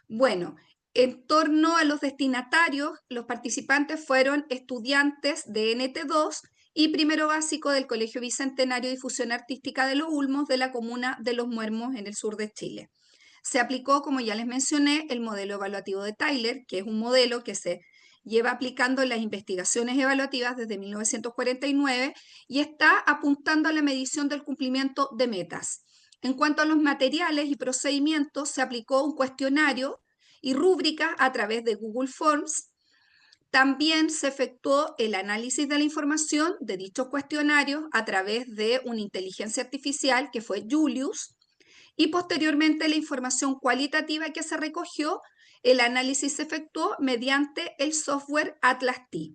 Bueno, en torno a los destinatarios, los participantes fueron estudiantes de NT2 y primero básico del Colegio Bicentenario de Difusión Artística de Los Ulmos de la comuna de Los Muermos en el sur de Chile. Se aplicó, como ya les mencioné, el modelo evaluativo de Tyler, que es un modelo que se lleva aplicando en las investigaciones evaluativas desde 1949 y está apuntando a la medición del cumplimiento de metas. En cuanto a los materiales y procedimientos, se aplicó un cuestionario y rúbrica a través de Google Forms. También se efectuó el análisis de la información de dichos cuestionarios a través de una inteligencia artificial que fue Julius, y posteriormente la información cualitativa que se recogió, el análisis se efectuó mediante el software Atlas-T.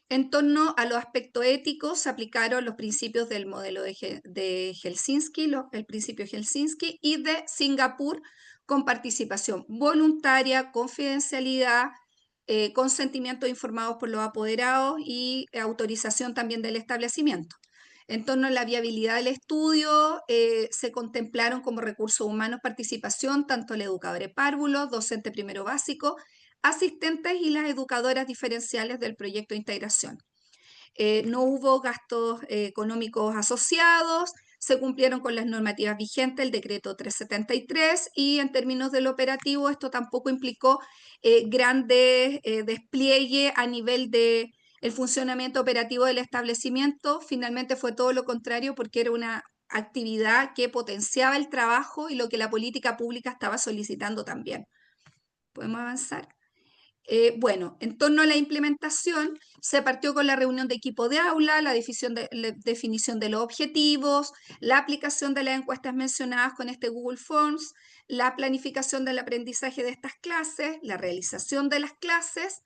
En torno a los aspectos éticos, se aplicaron los principios del modelo de Helsinki, el principio de Helsinki y de Singapur, con participación voluntaria, confidencialidad, consentimiento informados por los apoderados y autorización también del establecimiento. En torno a la viabilidad del estudio, se contemplaron como recursos humanos participación tanto el educador párvulo, docente primero básico, asistentes y las educadoras diferenciales del proyecto de integración. No hubo gastos económicos asociados, se cumplieron con las normativas vigentes, el decreto 373, y en términos del operativo esto tampoco implicó grandes despliegue a nivel de el funcionamiento operativo del establecimiento. Finalmente fue todo lo contrario porque era una actividad que potenciaba el trabajo y lo que la política pública estaba solicitando también. ¿Podemos avanzar? Bueno, en torno a la implementación, se partió con la reunión de equipo de aula, la definición de los objetivos, la aplicación de las encuestas mencionadas con este Google Forms, la planificación del aprendizaje de estas clases, la realización de las clases,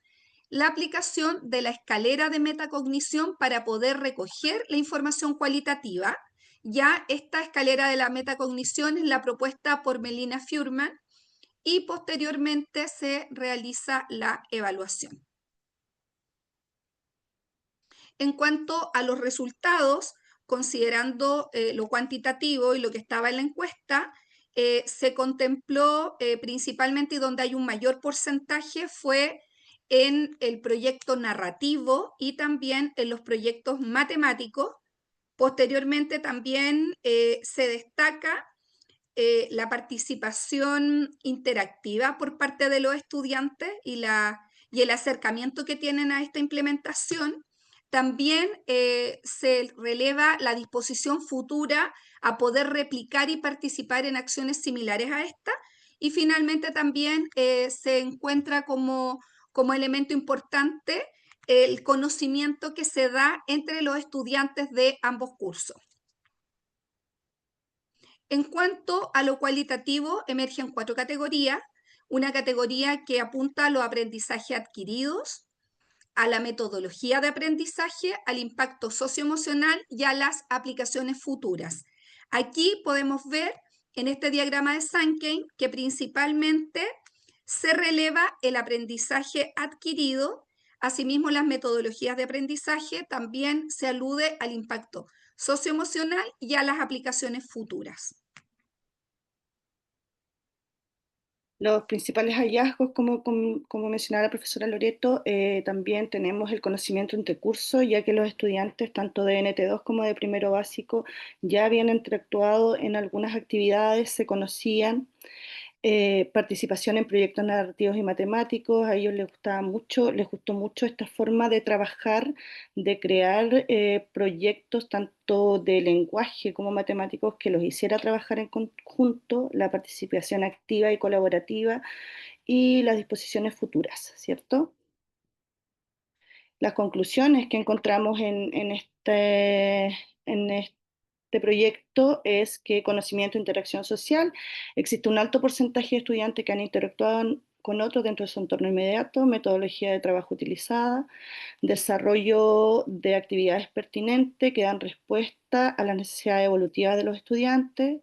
la aplicación de la escalera de metacognición para poder recoger la información cualitativa. Ya esta escalera de la metacognición es la propuesta por Melina Furman, y posteriormente se realiza la evaluación. En cuanto a los resultados, considerando lo cuantitativo y lo que estaba en la encuesta, se contempló principalmente, y donde hay un mayor porcentaje fue en el proyecto narrativo y también en los proyectos matemáticos. Posteriormente también se destaca la participación interactiva por parte de los estudiantes y el acercamiento que tienen a esta implementación. También se releva la disposición futura a poder replicar y participar en acciones similares a esta. Y finalmente también se encuentra como elemento importante el conocimiento que se da entre los estudiantes de ambos cursos. En cuanto a lo cualitativo, emergen 4 categorías. Una categoría que apunta a los aprendizajes adquiridos, a la metodología de aprendizaje, al impacto socioemocional y a las aplicaciones futuras. Aquí podemos ver en este diagrama de Sankey que principalmente se releva el aprendizaje adquirido. Asimismo, las metodologías de aprendizaje, también se alude al impacto socioemocional y a las aplicaciones futuras. Los principales hallazgos, como mencionaba la profesora Loreto, también tenemos el conocimiento intercurso, ya que los estudiantes, tanto de NT2 como de primero básico, ya habían interactuado en algunas actividades, se conocían. Participación en proyectos narrativos y matemáticos, a ellos les gustó mucho esta forma de trabajar, de crear proyectos tanto de lenguaje como matemáticos que los hiciera trabajar en conjunto, la participación activa y colaborativa y las disposiciones futuras, ¿cierto? Las conclusiones que encontramos en este proyecto es que conocimiento e interacción social, existe un alto porcentaje de estudiantes que han interactuado con otros dentro de su entorno inmediato, metodología de trabajo utilizada, desarrollo de actividades pertinentes que dan respuesta a las necesidades evolutivas de los estudiantes,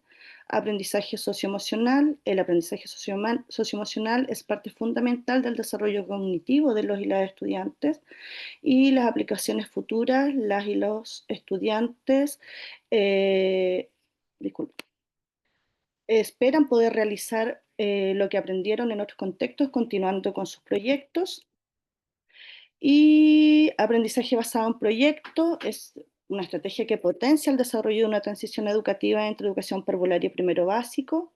aprendizaje socioemocional. El aprendizaje socioemocional es parte fundamental del desarrollo cognitivo de los y las estudiantes, y las aplicaciones futuras, las y los estudiantes esperan poder realizar lo que aprendieron en otros contextos, continuando con sus proyectos. Y aprendizaje basado en proyectos es una estrategia que potencia el desarrollo de una transición educativa entre educación parvularia y primero básico.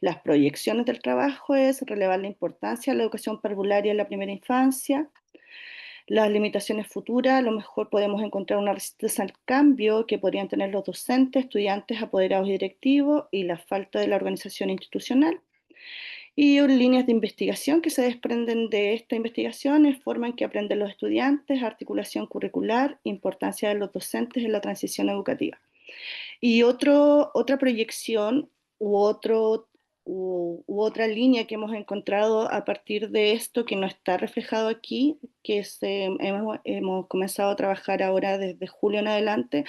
Las proyecciones del trabajo es relevar la importancia de la educación parvularia en la primera infancia. Las limitaciones futuras, a lo mejor podemos encontrar una resistencia al cambio que podrían tener los docentes, estudiantes, apoderados y directivos, y la falta de la organización institucional. Y líneas de investigación que se desprenden de esta investigación, forma en que aprenden los estudiantes, articulación curricular, importancia de los docentes en la transición educativa. Y otra proyección u otra línea que hemos encontrado a partir de esto, que no está reflejado aquí, que hemos comenzado a trabajar ahora desde julio en adelante,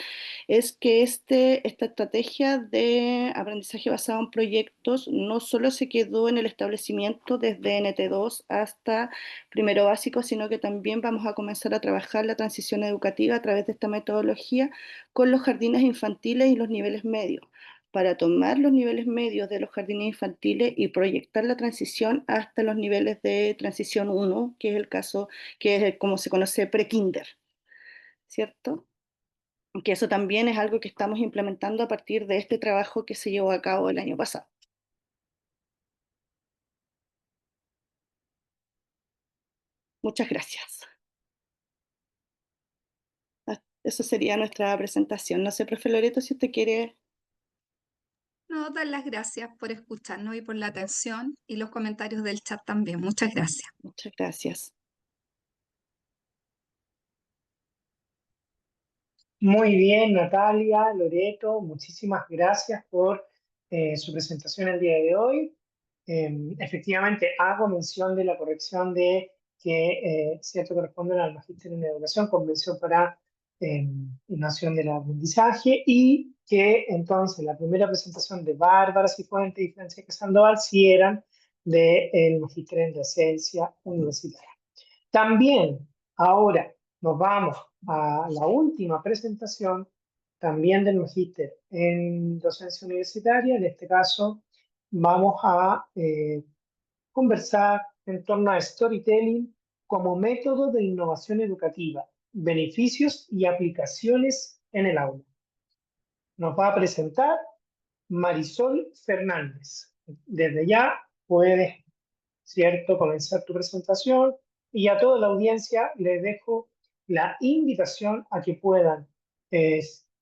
es que esta estrategia de aprendizaje basado en proyectos no solo se quedó en el establecimiento desde NT2 hasta primero básico, sino que también vamos a comenzar a trabajar la transición educativa a través de esta metodología con los jardines infantiles y los niveles medios, para tomar los niveles medios de los jardines infantiles y proyectar la transición hasta los niveles de transición 1, que es el caso, que es como se conoce pre-kinder, ¿cierto? Que eso también es algo que estamos implementando a partir de este trabajo que se llevó a cabo el año pasado. Muchas gracias. Eso sería nuestra presentación. No sé, profe Loreto, si usted quiere No, dar las gracias por escucharnos y por la atención y los comentarios del chat también. Muchas gracias. Muchas gracias. Muy bien, Natalia, Loreto, muchísimas gracias por su presentación el día de hoy. Efectivamente, hago mención de la corrección de que cierto corresponden al Magíster en Educación, Convención para Innovación del Aprendizaje, y que entonces la primera presentación de Bárbara Cifuentes y Francesca Sandoval sí eran del Magíster en Docencia Universitaria. También ahora nos vamos a la última presentación, también del magíster en docencia universitaria. En este caso, vamos a conversar en torno a storytelling como método de innovación educativa, beneficios y aplicaciones en el aula. Nos va a presentar Marisol Fernández. Desde ya puedes, ¿cierto?, comenzar tu presentación, y a toda la audiencia les dejo la invitación a que puedan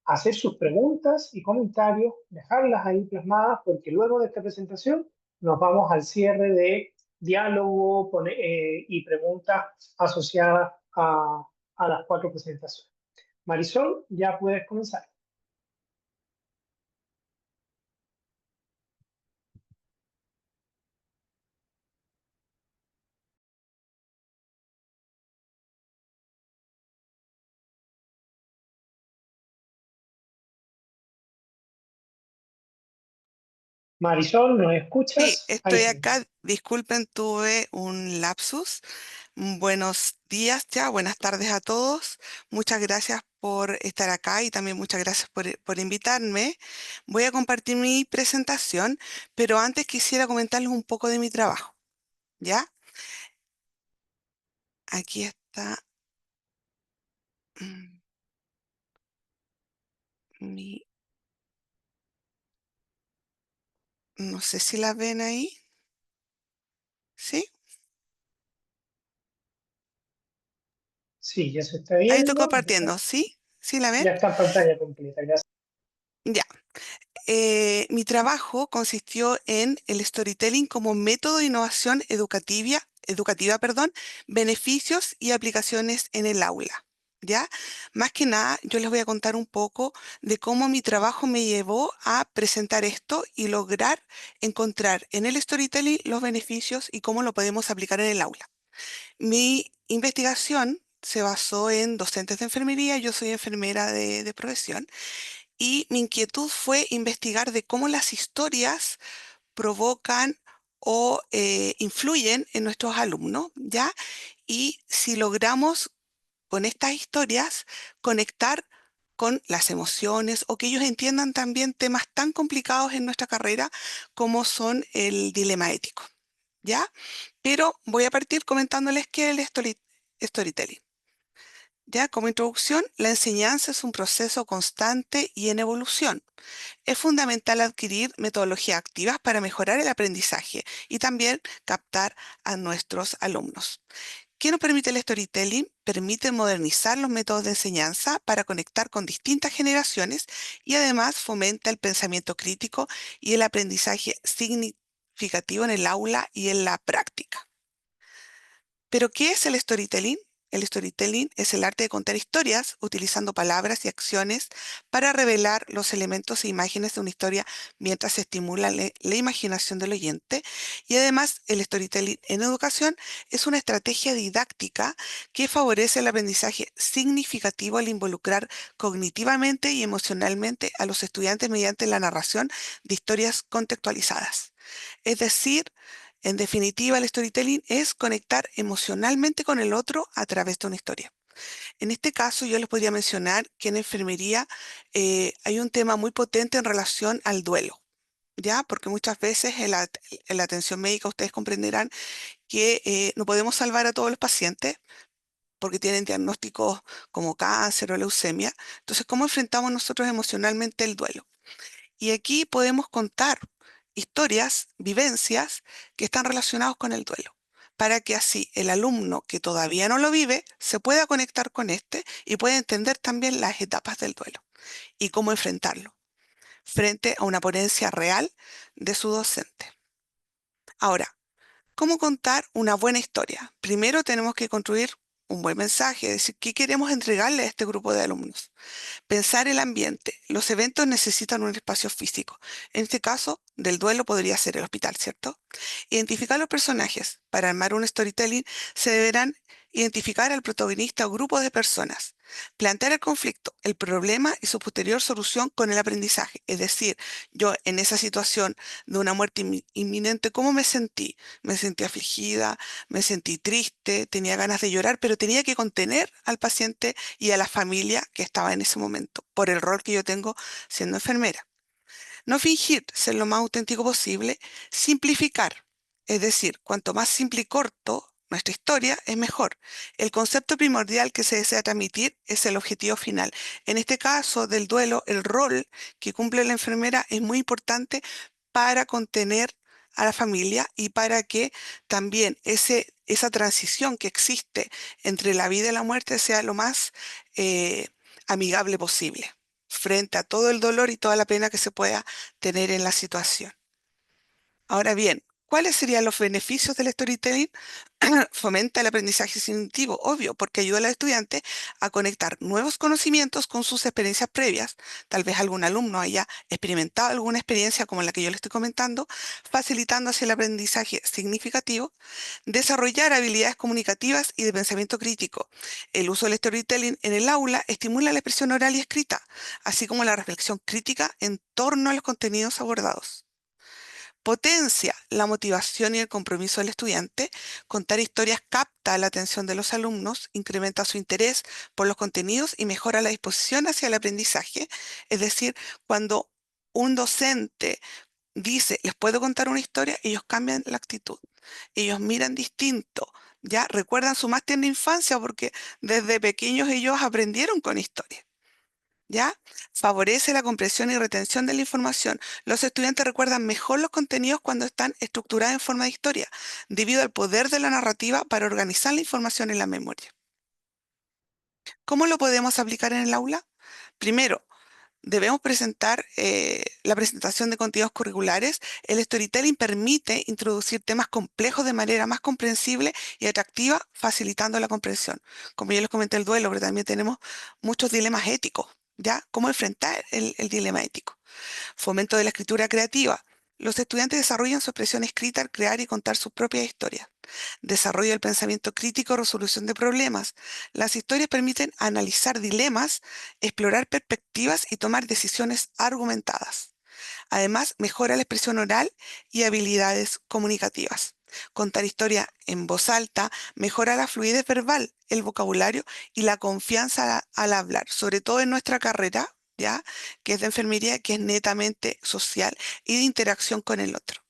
hacer sus preguntas y comentarios, dejarlas ahí plasmadas, porque luego de esta presentación nos vamos al cierre de diálogo y preguntas asociadas a las 4 presentaciones. Marisol, ya puedes comenzar. Marisol, ¿nos Sí, escuchas? Ahí estoy sí. acá. Disculpen, tuve un lapsus. Buenos días ya, buenas tardes a todos. Muchas gracias por estar acá y también muchas gracias por invitarme. Voy a compartir mi presentación, pero antes quisiera comentarles un poco de mi trabajo, ¿ya? Aquí está mm, mi... No sé si la ven ahí, ¿sí? Sí, ya se está Ahí estoy viendo. compartiendo, ¿sí? ¿Sí la ven? Ya está en pantalla completa, gracias. Ya. Mi trabajo consistió en el storytelling como método de innovación educativa, perdón, beneficios y aplicaciones en el aula. ¿Ya? Más que nada, yo les voy a contar un poco de cómo mi trabajo me llevó a presentar esto y lograr encontrar en el storytelling los beneficios y cómo lo podemos aplicar en el aula. Mi investigación se basó en docentes de enfermería. Yo soy enfermera de profesión, y mi inquietud fue investigar de cómo las historias provocan o influyen en nuestros alumnos, ¿ya? Y si logramos con estas historias conectar con las emociones, o que ellos entiendan también temas tan complicados en nuestra carrera como son el dilema ético, ¿ya? Pero voy a partir comentándoles qué es el storytelling. Ya como introducción, la enseñanza es un proceso constante y en evolución. Es fundamental adquirir metodologías activas para mejorar el aprendizaje y también captar a nuestros alumnos. ¿Qué nos permite el storytelling? Permite modernizar los métodos de enseñanza para conectar con distintas generaciones, y además fomenta el pensamiento crítico y el aprendizaje significativo en el aula y en la práctica. ¿Pero qué es el storytelling? El storytelling es el arte de contar historias utilizando palabras y acciones para revelar los elementos e imágenes de una historia mientras se estimula la imaginación del oyente. Y además, el storytelling en educación es una estrategia didáctica que favorece el aprendizaje significativo al involucrar cognitivamente y emocionalmente a los estudiantes mediante la narración de historias contextualizadas. Es decir, en definitiva, el storytelling es conectar emocionalmente con el otro a través de una historia. En este caso, yo les podría mencionar que en enfermería hay un tema muy potente en relación al duelo, ¿ya? Porque muchas veces en la atención médica ustedes comprenderán que no podemos salvar a todos los pacientes porque tienen diagnósticos como cáncer o leucemia. Entonces, ¿cómo enfrentamos nosotros emocionalmente el duelo? Y aquí podemos contar historias, vivencias que están relacionadas con el duelo, para que así el alumno que todavía no lo vive se pueda conectar con este y pueda entender también las etapas del duelo y cómo enfrentarlo. frente a una ponencia real de su docente. Ahora, ¿cómo contar una buena historia? Primero tenemos que construir un buen mensaje, es decir, ¿qué queremos entregarle a este grupo de alumnos? Pensar el ambiente. Los eventos necesitan un espacio físico. En este caso, del duelo podría ser el hospital, ¿cierto? Identificar los personajes. Para armar un storytelling se deberán identificar al protagonista o grupo de personas. Plantear el conflicto, el problema y su posterior solución con el aprendizaje. Es decir, yo en esa situación de una muerte inminente, ¿cómo me sentí? Me sentí afligida, me sentí triste, tenía ganas de llorar, pero tenía que contener al paciente y a la familia que estaba en ese momento, por el rol que yo tengo siendo enfermera. No fingir, ser lo más auténtico posible, simplificar. Es decir, cuanto más simple y corto nuestra historia, es mejor. El concepto primordial que se desea transmitir es el objetivo final. En este caso del duelo, el rol que cumple la enfermera es muy importante para contener a la familia y para que también esa transición que existe entre la vida y la muerte sea lo más amigable posible, frente a todo el dolor y toda la pena que se pueda tener en la situación. Ahora bien, ¿cuáles serían los beneficios del storytelling? Fomenta el aprendizaje signitivo, obvio, porque ayuda al estudiante a conectar nuevos conocimientos con sus experiencias previas. Tal vez algún alumno haya experimentado alguna experiencia como la que yo le estoy comentando, facilitando así el aprendizaje significativo. Desarrollar habilidades comunicativas y de pensamiento crítico. El uso del storytelling en el aula estimula la expresión oral y escrita, así como la reflexión crítica en torno a los contenidos abordados. Potencia la motivación y el compromiso del estudiante. Contar historias capta la atención de los alumnos, incrementa su interés por los contenidos y mejora la disposición hacia el aprendizaje. Es decir, cuando un docente dice, les puedo contar una historia, ellos cambian la actitud. Ellos miran distinto, ya recuerdan su más tierna infancia porque desde pequeños ellos aprendieron con historia. ¿Ya? Favorece la comprensión y retención de la información. Los estudiantes recuerdan mejor los contenidos cuando están estructurados en forma de historia, debido al poder de la narrativa para organizar la información en la memoria. ¿Cómo lo podemos aplicar en el aula? Primero, debemos presentar la presentación de contenidos curriculares. El storytelling permite introducir temas complejos de manera más comprensible y atractiva, facilitando la comprensión. Como ya les comenté el duelo, pero también tenemos muchos dilemas éticos, ¿ya? ¿Cómo enfrentar el dilema ético? Fomento de la escritura creativa. Los estudiantes desarrollan su expresión escrita al crear y contar sus propias historias. Desarrollo del pensamiento crítico, resolución de problemas. Las historias permiten analizar dilemas, explorar perspectivas y tomar decisiones argumentadas. Además, mejora la expresión oral y habilidades comunicativas. Contar historia en voz alta mejora la fluidez verbal, el vocabulario y la confianza al hablar, sobre todo en nuestra carrera, ¿ya? Que es de enfermería, que es netamente social y de interacción con el otro.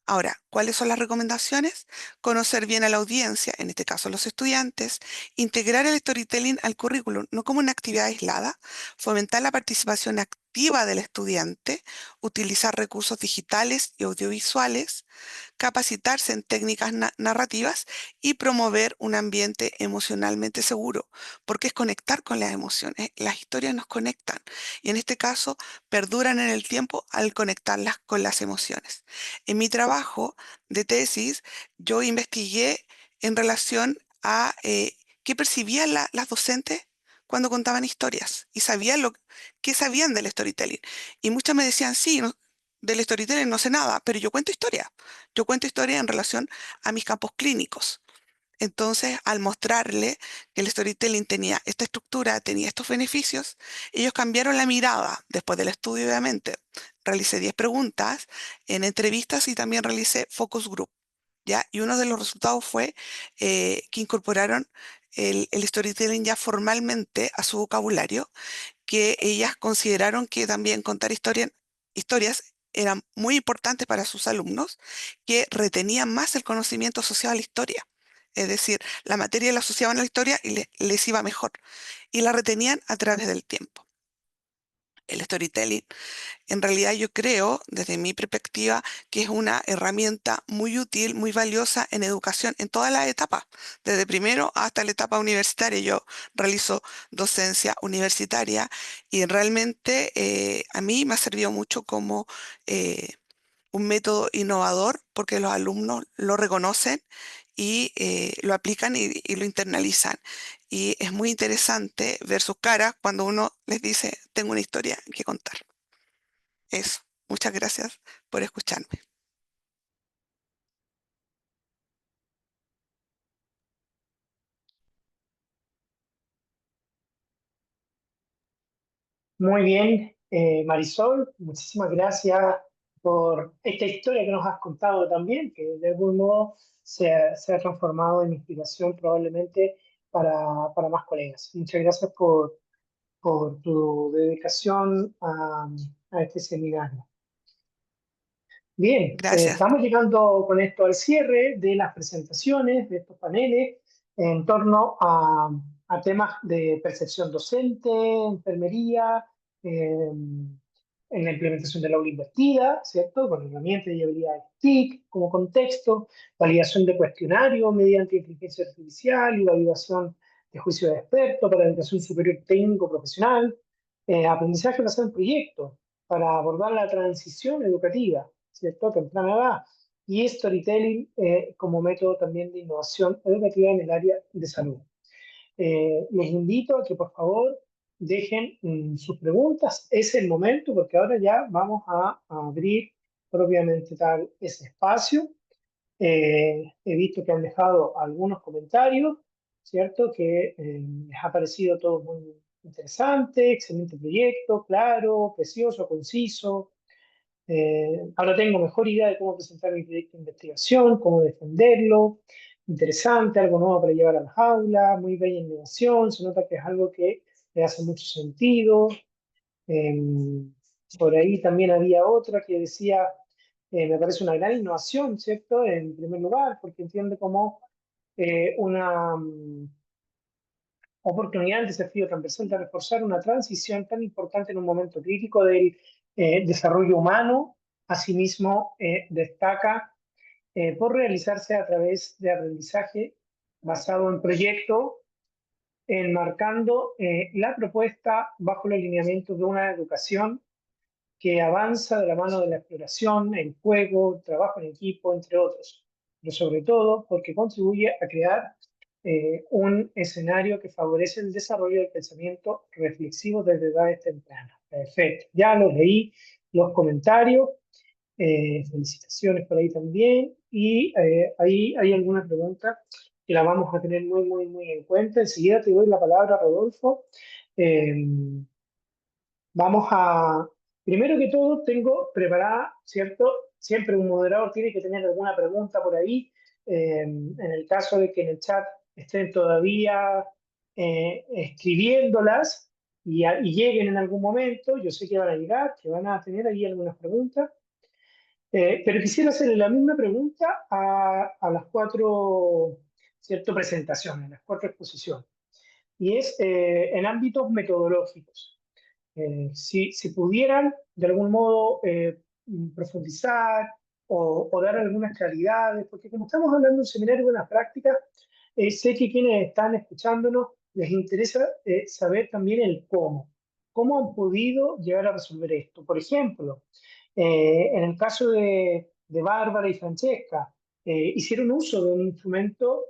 Ahora, ¿cuáles son las recomendaciones? Conocer bien a la audiencia, en este caso los estudiantes, integrar el storytelling al currículum, no como una actividad aislada, fomentar la participación activa del estudiante, utilizar recursos digitales y audiovisuales, capacitarse en técnicas narrativas y promover un ambiente emocionalmente seguro, porque es conectar con las emociones. Las historias nos conectan y en este caso perduran en el tiempo al conectarlas con las emociones. En mi trabajo de tesis, yo investigué en relación a qué percibían las docentes cuando contaban historias y sabían qué sabían del storytelling. Y muchas me decían, sí, del storytelling no sé nada, pero yo cuento historia. Yo cuento historia en relación a mis campos clínicos. Entonces, al mostrarle que el storytelling tenía esta estructura, tenía estos beneficios, ellos cambiaron la mirada después del estudio, obviamente. Realicé 10 preguntas en entrevistas y también realicé focus group, ¿ya? Y uno de los resultados fue que incorporaron el storytelling ya formalmente a su vocabulario, que ellas consideraron que también contar historias eran muy importantes para sus alumnos, que retenían más el conocimiento asociado a la historia. Es decir, la materia la asociaban a la historia y les iba mejor. Y la retenían a través del tiempo. el storytelling. En realidad yo creo, desde mi perspectiva, que es una herramienta muy útil, muy valiosa en educación en todas las etapas, desde primero hasta la etapa universitaria. Yo realizo docencia universitaria y realmente a mí me ha servido mucho como un método innovador porque los alumnos lo reconocen y lo aplican y lo internalizan. Y es muy interesante ver sus caras cuando uno les dice, tengo una historia que contar. Eso. Muchas gracias por escucharme. Muy bien, Marisol, muchísimas gracias por esta historia que nos has contado también, que de algún modo se ha transformado en inspiración probablemente para más colegas. Muchas gracias por tu dedicación a este seminario. Bien, Gracias. estamos llegando con esto al cierre de las presentaciones de estos paneles en torno a temas de percepción docente, enfermería, en la implementación del aula invertida, ¿cierto? Con herramientas y habilidades TIC como contexto, validación de cuestionarios mediante inteligencia artificial y validación de juicio de experto para educación superior técnico profesional, aprendizaje basado en proyectos para abordar la transición educativa, ¿cierto? Temprana edad, y storytelling como método también de innovación educativa en el área de salud. Les invito a que por favor dejen sus preguntas. Es el momento porque ahora ya vamos a abrir propiamente tal ese espacio. He visto que han dejado algunos comentarios, ¿cierto? Que les ha parecido todo muy interesante, excelente proyecto, claro, precioso, conciso. Ahora tengo mejor idea de cómo presentar mi proyecto de investigación, cómo defenderlo. Interesante, algo nuevo para llevar a las aulas, muy bella innovación, se nota que es algo que le hace mucho sentido. Eh, por ahí también había otra que decía, me parece una gran innovación, ¿cierto? En primer lugar, porque entiende como una oportunidad, el desafío transversal de reforzar una transición tan importante en un momento crítico del desarrollo humano. Asimismo, destaca por realizarse a través de aprendizaje basado en proyectos, enmarcando la propuesta bajo el alineamiento de una educación que avanza de la mano de la exploración, el juego, el trabajo en equipo, entre otros, pero sobre todo porque contribuye a crear un escenario que favorece el desarrollo del pensamiento reflexivo desde edades tempranas. Perfecto, ya los leí, los comentarios, felicitaciones por ahí también, y ahí hay alguna pregunta que la vamos a tener muy, muy, muy en cuenta. Enseguida te doy la palabra, Rodolfo. Eh, Vamos a, primero que todo, tengo preparada, ¿cierto? Siempre un moderador tiene que tener alguna pregunta por ahí. En el caso de que en el chat estén todavía escribiéndolas y lleguen en algún momento, yo sé que van a llegar, que van a tener ahí algunas preguntas. Pero quisiera hacerle la misma pregunta a las cuatro, ¿cierto? Presentaciones, las cuatro exposiciones. Y es en ámbitos metodológicos. Si pudieran de algún modo profundizar o dar algunas claridades, porque como estamos hablando de un seminario de buenas prácticas, sé que quienes están escuchándonos les interesa saber también el cómo. ¿Cómo han podido llegar a resolver esto? Por ejemplo, en el caso de Bárbara y Francesca, hicieron uso de un instrumento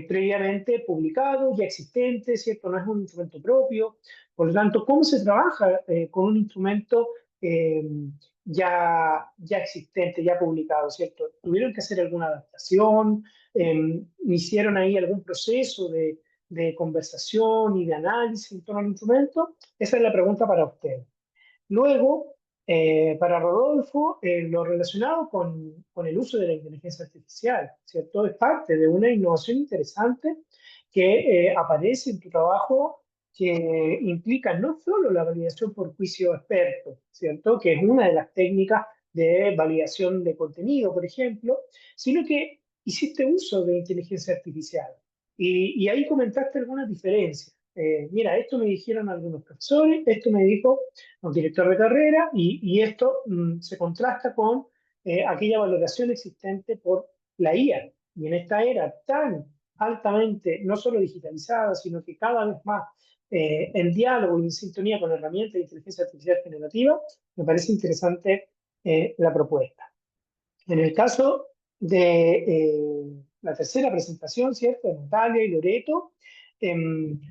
previamente publicado, ya existente, ¿cierto? No es un instrumento propio. Por lo tanto, ¿cómo se trabaja con un instrumento ya existente, ya publicado, ¿cierto? ¿Tuvieron que hacer alguna adaptación? ¿Hicieron ahí algún proceso de conversación y de análisis en torno al instrumento? Esa es la pregunta para ustedes. Luego, para Rodolfo, lo relacionado con el uso de la inteligencia artificial, ¿cierto? Es parte de una innovación interesante que aparece en tu trabajo que implica no solo la validación por juicio experto, ¿cierto? Que es una de las técnicas de validación de contenido, por ejemplo, sino que hiciste uso de inteligencia artificial. Y ahí comentaste algunas diferencias. mira, esto me dijeron algunos profesores, esto me dijo un director de carrera y esto se contrasta con aquella valoración existente por la IA. Y en esta era tan altamente, no solo digitalizada, sino que cada vez más en diálogo y en sintonía con herramientas de inteligencia artificial generativa, me parece interesante la propuesta. En el caso de la tercera presentación, ¿cierto?, de Natalia y Loreto,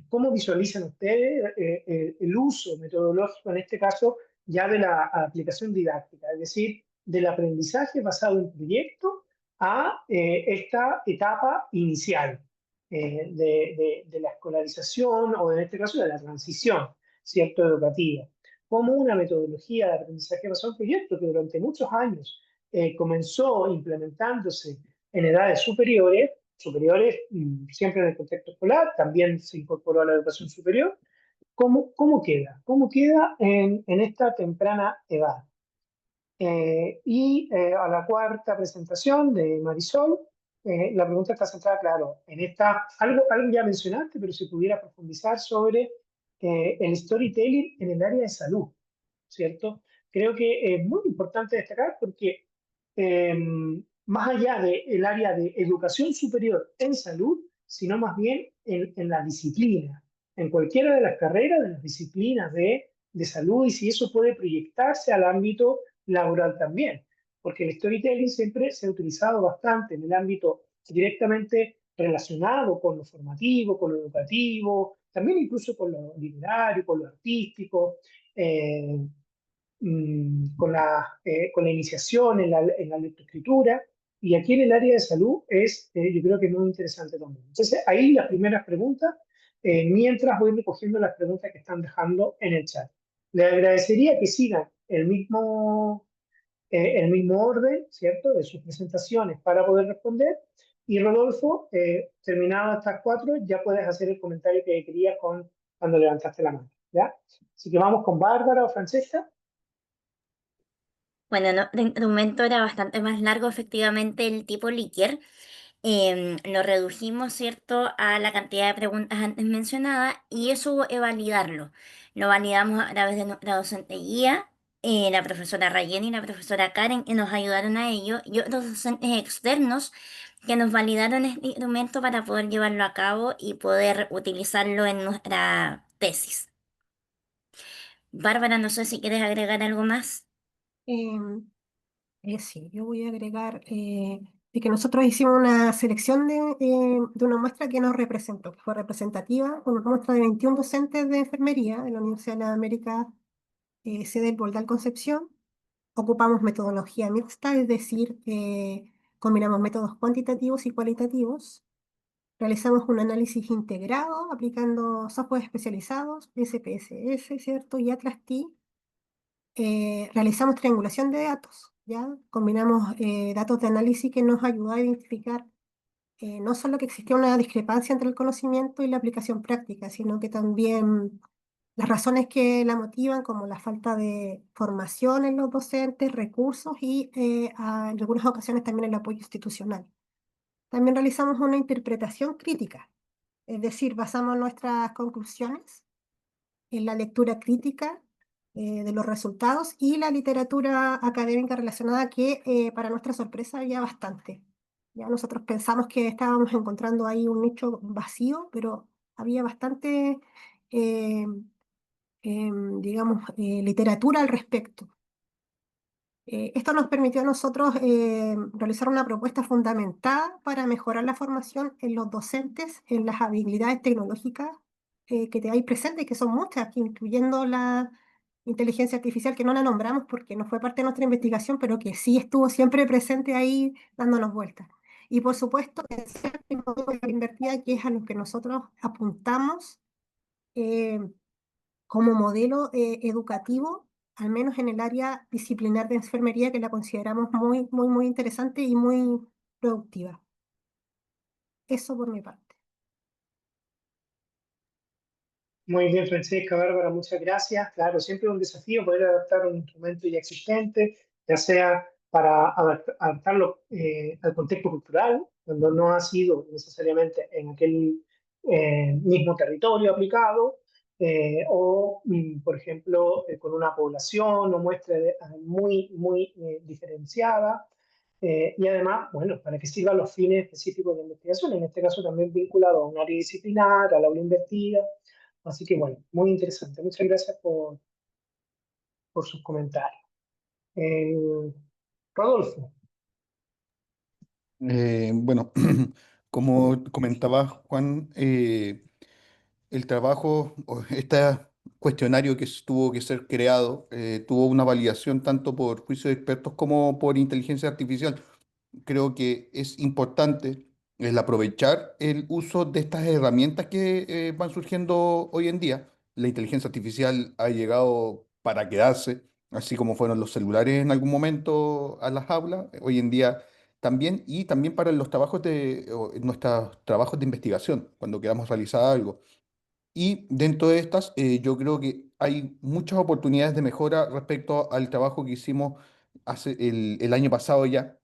¿cómo visualizan ustedes el uso metodológico, en este caso, ya de la aplicación didáctica? Es decir, del aprendizaje basado en proyectos a esta etapa inicial de la escolarización o, en este caso, de la transición, ¿cierto?, educativa. Como una metodología de aprendizaje basado en proyectos que durante muchos años comenzó implementándose en edades superiores, siempre en el contexto escolar, también se incorporó a la educación superior. ¿Cómo queda? ¿Cómo queda en esta temprana edad? A la cuarta presentación de Marisol, la pregunta está centrada, claro, en algo ya mencionaste, pero si pudiera profundizar sobre el storytelling en el área de salud, ¿cierto? Creo que es muy importante destacar porque eh, más allá del área de educación superior en salud, sino más bien en la disciplina, en cualquiera de las carreras, de las disciplinas de salud, y si eso puede proyectarse al ámbito laboral también, porque el storytelling siempre se ha utilizado bastante en el ámbito directamente relacionado con lo formativo, con lo educativo, también incluso con lo literario, con lo artístico. Eh, con la iniciación en la lectoescritura, y aquí en el área de salud yo creo que es muy interesante también. Entonces, ahí las primeras preguntas, mientras voy recogiendo las preguntas que están dejando en el chat. Les agradecería que sigan el mismo orden, ¿cierto?, de sus presentaciones para poder responder. Y Rodolfo, terminado estas 4, ya puedes hacer el comentario que querías cuando levantaste la mano, ¿ya? Así que vamos con Bárbara o Francesca. Bueno, no, el documento era bastante más largo, efectivamente, el tipo Likert. Lo redujimos, ¿cierto?, a la cantidad de preguntas antes mencionadas y eso hubo que validarlo. Lo validamos a través de nuestra docente guía, la profesora Rayen y la profesora Karen, que nos ayudaron a ello, y otros docentes externos que nos validaron este instrumento para poder llevarlo a cabo y poder utilizarlo en nuestra tesis. Bárbara, no sé si quieres agregar algo más. Sí, yo voy a agregar de que nosotros hicimos una selección de una muestra que nos representó, que fue representativa, una muestra de 21 docentes de enfermería de la Universidad de las Américas, sede del Boldal Concepción. Ocupamos metodología mixta, es decir, combinamos métodos cuantitativos y cualitativos. Realizamos un análisis integrado aplicando software especializados, SPSS, ¿cierto? Y Atlas T. Realizamos triangulación de datos, ¿ya? Combinamos datos de análisis que nos ayudó a identificar no solo que existía una discrepancia entre el conocimiento y la aplicación práctica, sino que también las razones que la motivan, como la falta de formación en los docentes, recursos y en algunas ocasiones también el apoyo institucional. También realizamos una interpretación crítica, es decir, basamos nuestras conclusiones en la lectura crítica de los resultados y la literatura académica relacionada, que para nuestra sorpresa había bastante. Ya nosotros pensamos que estábamos encontrando ahí un nicho vacío, pero había bastante, eh, digamos, literatura al respecto. Esto nos permitió a nosotros realizar una propuesta fundamentada para mejorar la formación en los docentes, en las habilidades tecnológicas que te hay presentes, que son muchas, incluyendo la inteligencia artificial, que no la nombramos porque no fue parte de nuestra investigación, pero que sí estuvo siempre presente ahí dándonos vueltas. Y por supuesto, pensar en la invertida, que es a lo que nosotros apuntamos eh, como modelo educativo, al menos en el área disciplinar de enfermería, que la consideramos muy, muy, muy interesante y muy productiva. Eso por mi parte. Muy bien, Francesca, Bárbara, muchas gracias. Claro, siempre es un desafío poder adaptar un instrumento ya existente, ya sea para adaptarlo al contexto cultural, cuando no ha sido necesariamente mismo territorio aplicado, o, por ejemplo, con una población o muestra muy diferenciada. Y además, bueno, para que sirvan los fines específicos de investigación, en este caso también vinculado a un área disciplinar, al aula invertida. Así que, bueno, muy interesante. Muchas gracias por sus comentarios. Rodolfo. Bueno, como comentaba Juan, el trabajo, o este cuestionario que tuvo que ser creado, tuvo una validación tanto por juicio de expertos como por inteligencia artificial. Creo que es importante el aprovechar el uso de estas herramientas que van surgiendo hoy en día. La inteligencia artificial ha llegado para quedarse, así como fueron los celulares en algún momento a las aulas, hoy en día también, y también para los trabajos o nuestros trabajos de investigación, cuando queramos realizar algo. Y dentro de estas, yo creo que hay muchas oportunidades de mejora respecto al trabajo que hicimos el año pasado ya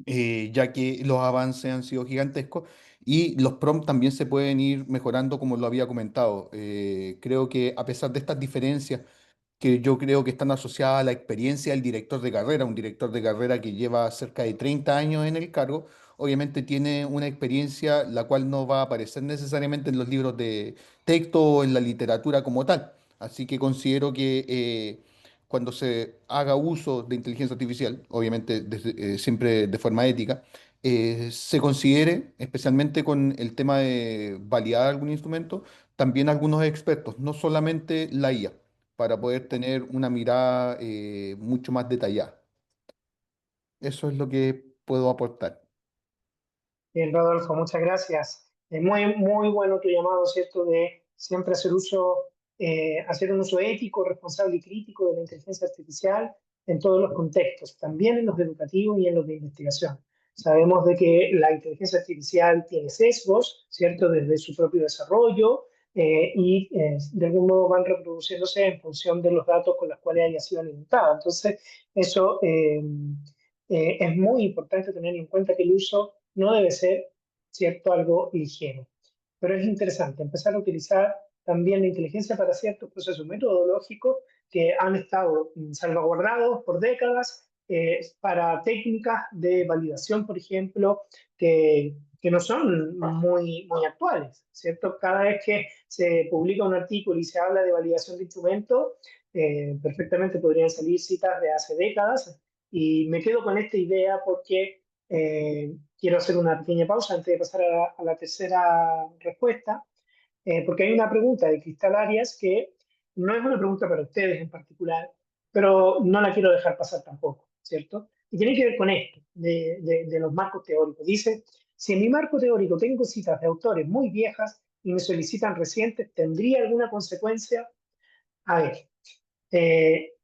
que los avances han sido gigantescos y los prompts también se pueden ir mejorando como lo había comentado. Creo que a pesar de estas diferencias que yo creo que están asociadas a la experiencia del director de carrera, un director de carrera que lleva cerca de 30 años en el cargo, obviamente tiene una experiencia la cual no va a aparecer necesariamente en los libros de texto o en la literatura como tal. Así que considero que cuando se haga uso de inteligencia artificial, obviamente siempre de forma ética, se considere, especialmente con el tema de validar algún instrumento, también algunos expertos, no solamente la IA para poder tener una mirada mucho más detallada. Eso es lo que puedo aportar. Bien, Rodolfo, muchas gracias. Es muy bueno tu llamado, ¿cierto?, de siempre hacer un uso ético, responsable y crítico de la inteligencia artificial en todos los contextos, también en los educativos y en los de investigación. Sabemos de que la inteligencia artificial tiene sesgos, ¿cierto?, desde su propio desarrollo, de algún modo van reproduciéndose en función de los datos con los cuales haya sido alimentada. Entonces, eso es muy importante tener en cuenta que el uso no debe ser, ¿cierto?, algo ligero. Pero es interesante empezar a utilizar también la inteligencia para ciertos procesos metodológicos que han estado salvaguardados por décadas, para técnicas de validación, por ejemplo, que no son muy actuales, ¿cierto? Cada vez que se publica un artículo y se habla de validación de instrumentos, perfectamente podrían salir citas de hace décadas, y me quedo con esta idea porque quiero hacer una pequeña pausa antes de pasar a la tercera respuesta, porque hay una pregunta de Cristal Arias que no es una pregunta para ustedes en particular, pero no la quiero dejar pasar tampoco, ¿cierto? Y tiene que ver con esto, de los marcos teóricos. Dice, si en mi marco teórico tengo citas de autores muy viejas y me solicitan recientes, ¿tendría alguna consecuencia? A ver, eh,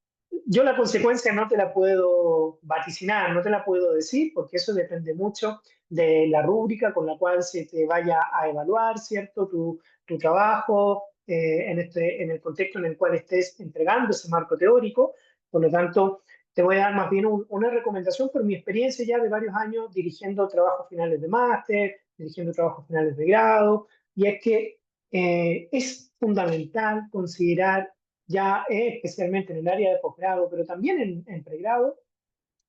yo la consecuencia no te la puedo vaticinar, no te la puedo decir, porque eso depende mucho de la rúbrica con la cual se te vaya a evaluar, ¿cierto?, tu trabajo, en el contexto en el cual estés entregando ese marco teórico. Por lo tanto, te voy a dar más bien una recomendación por mi experiencia ya de varios años dirigiendo trabajos finales de máster, dirigiendo trabajos finales de grado, y es que es fundamental considerar ya especialmente en el área de posgrado, pero también en pregrado,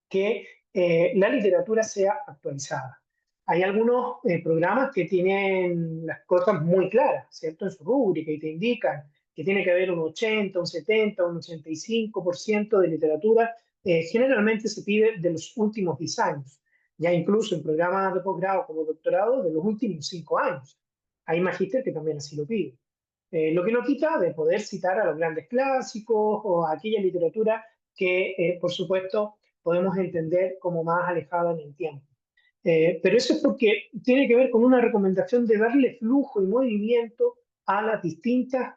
que la literatura sea actualizada. Hay algunos programas que tienen las cosas muy claras, ¿cierto?, en su rúbrica, y te indican que tiene que haber un 80, un 70, un 85% de literatura. Generalmente se pide de los últimos 10 años, ya incluso en programas de posgrado como doctorado de los últimos 5 años. Hay magíster que también así lo piden. Lo que no quita de poder citar a los grandes clásicos o a aquella literatura que, por supuesto, podemos entender como más alejada en el tiempo. Pero eso es porque tiene que ver con una recomendación de darle flujo y movimiento a las distintas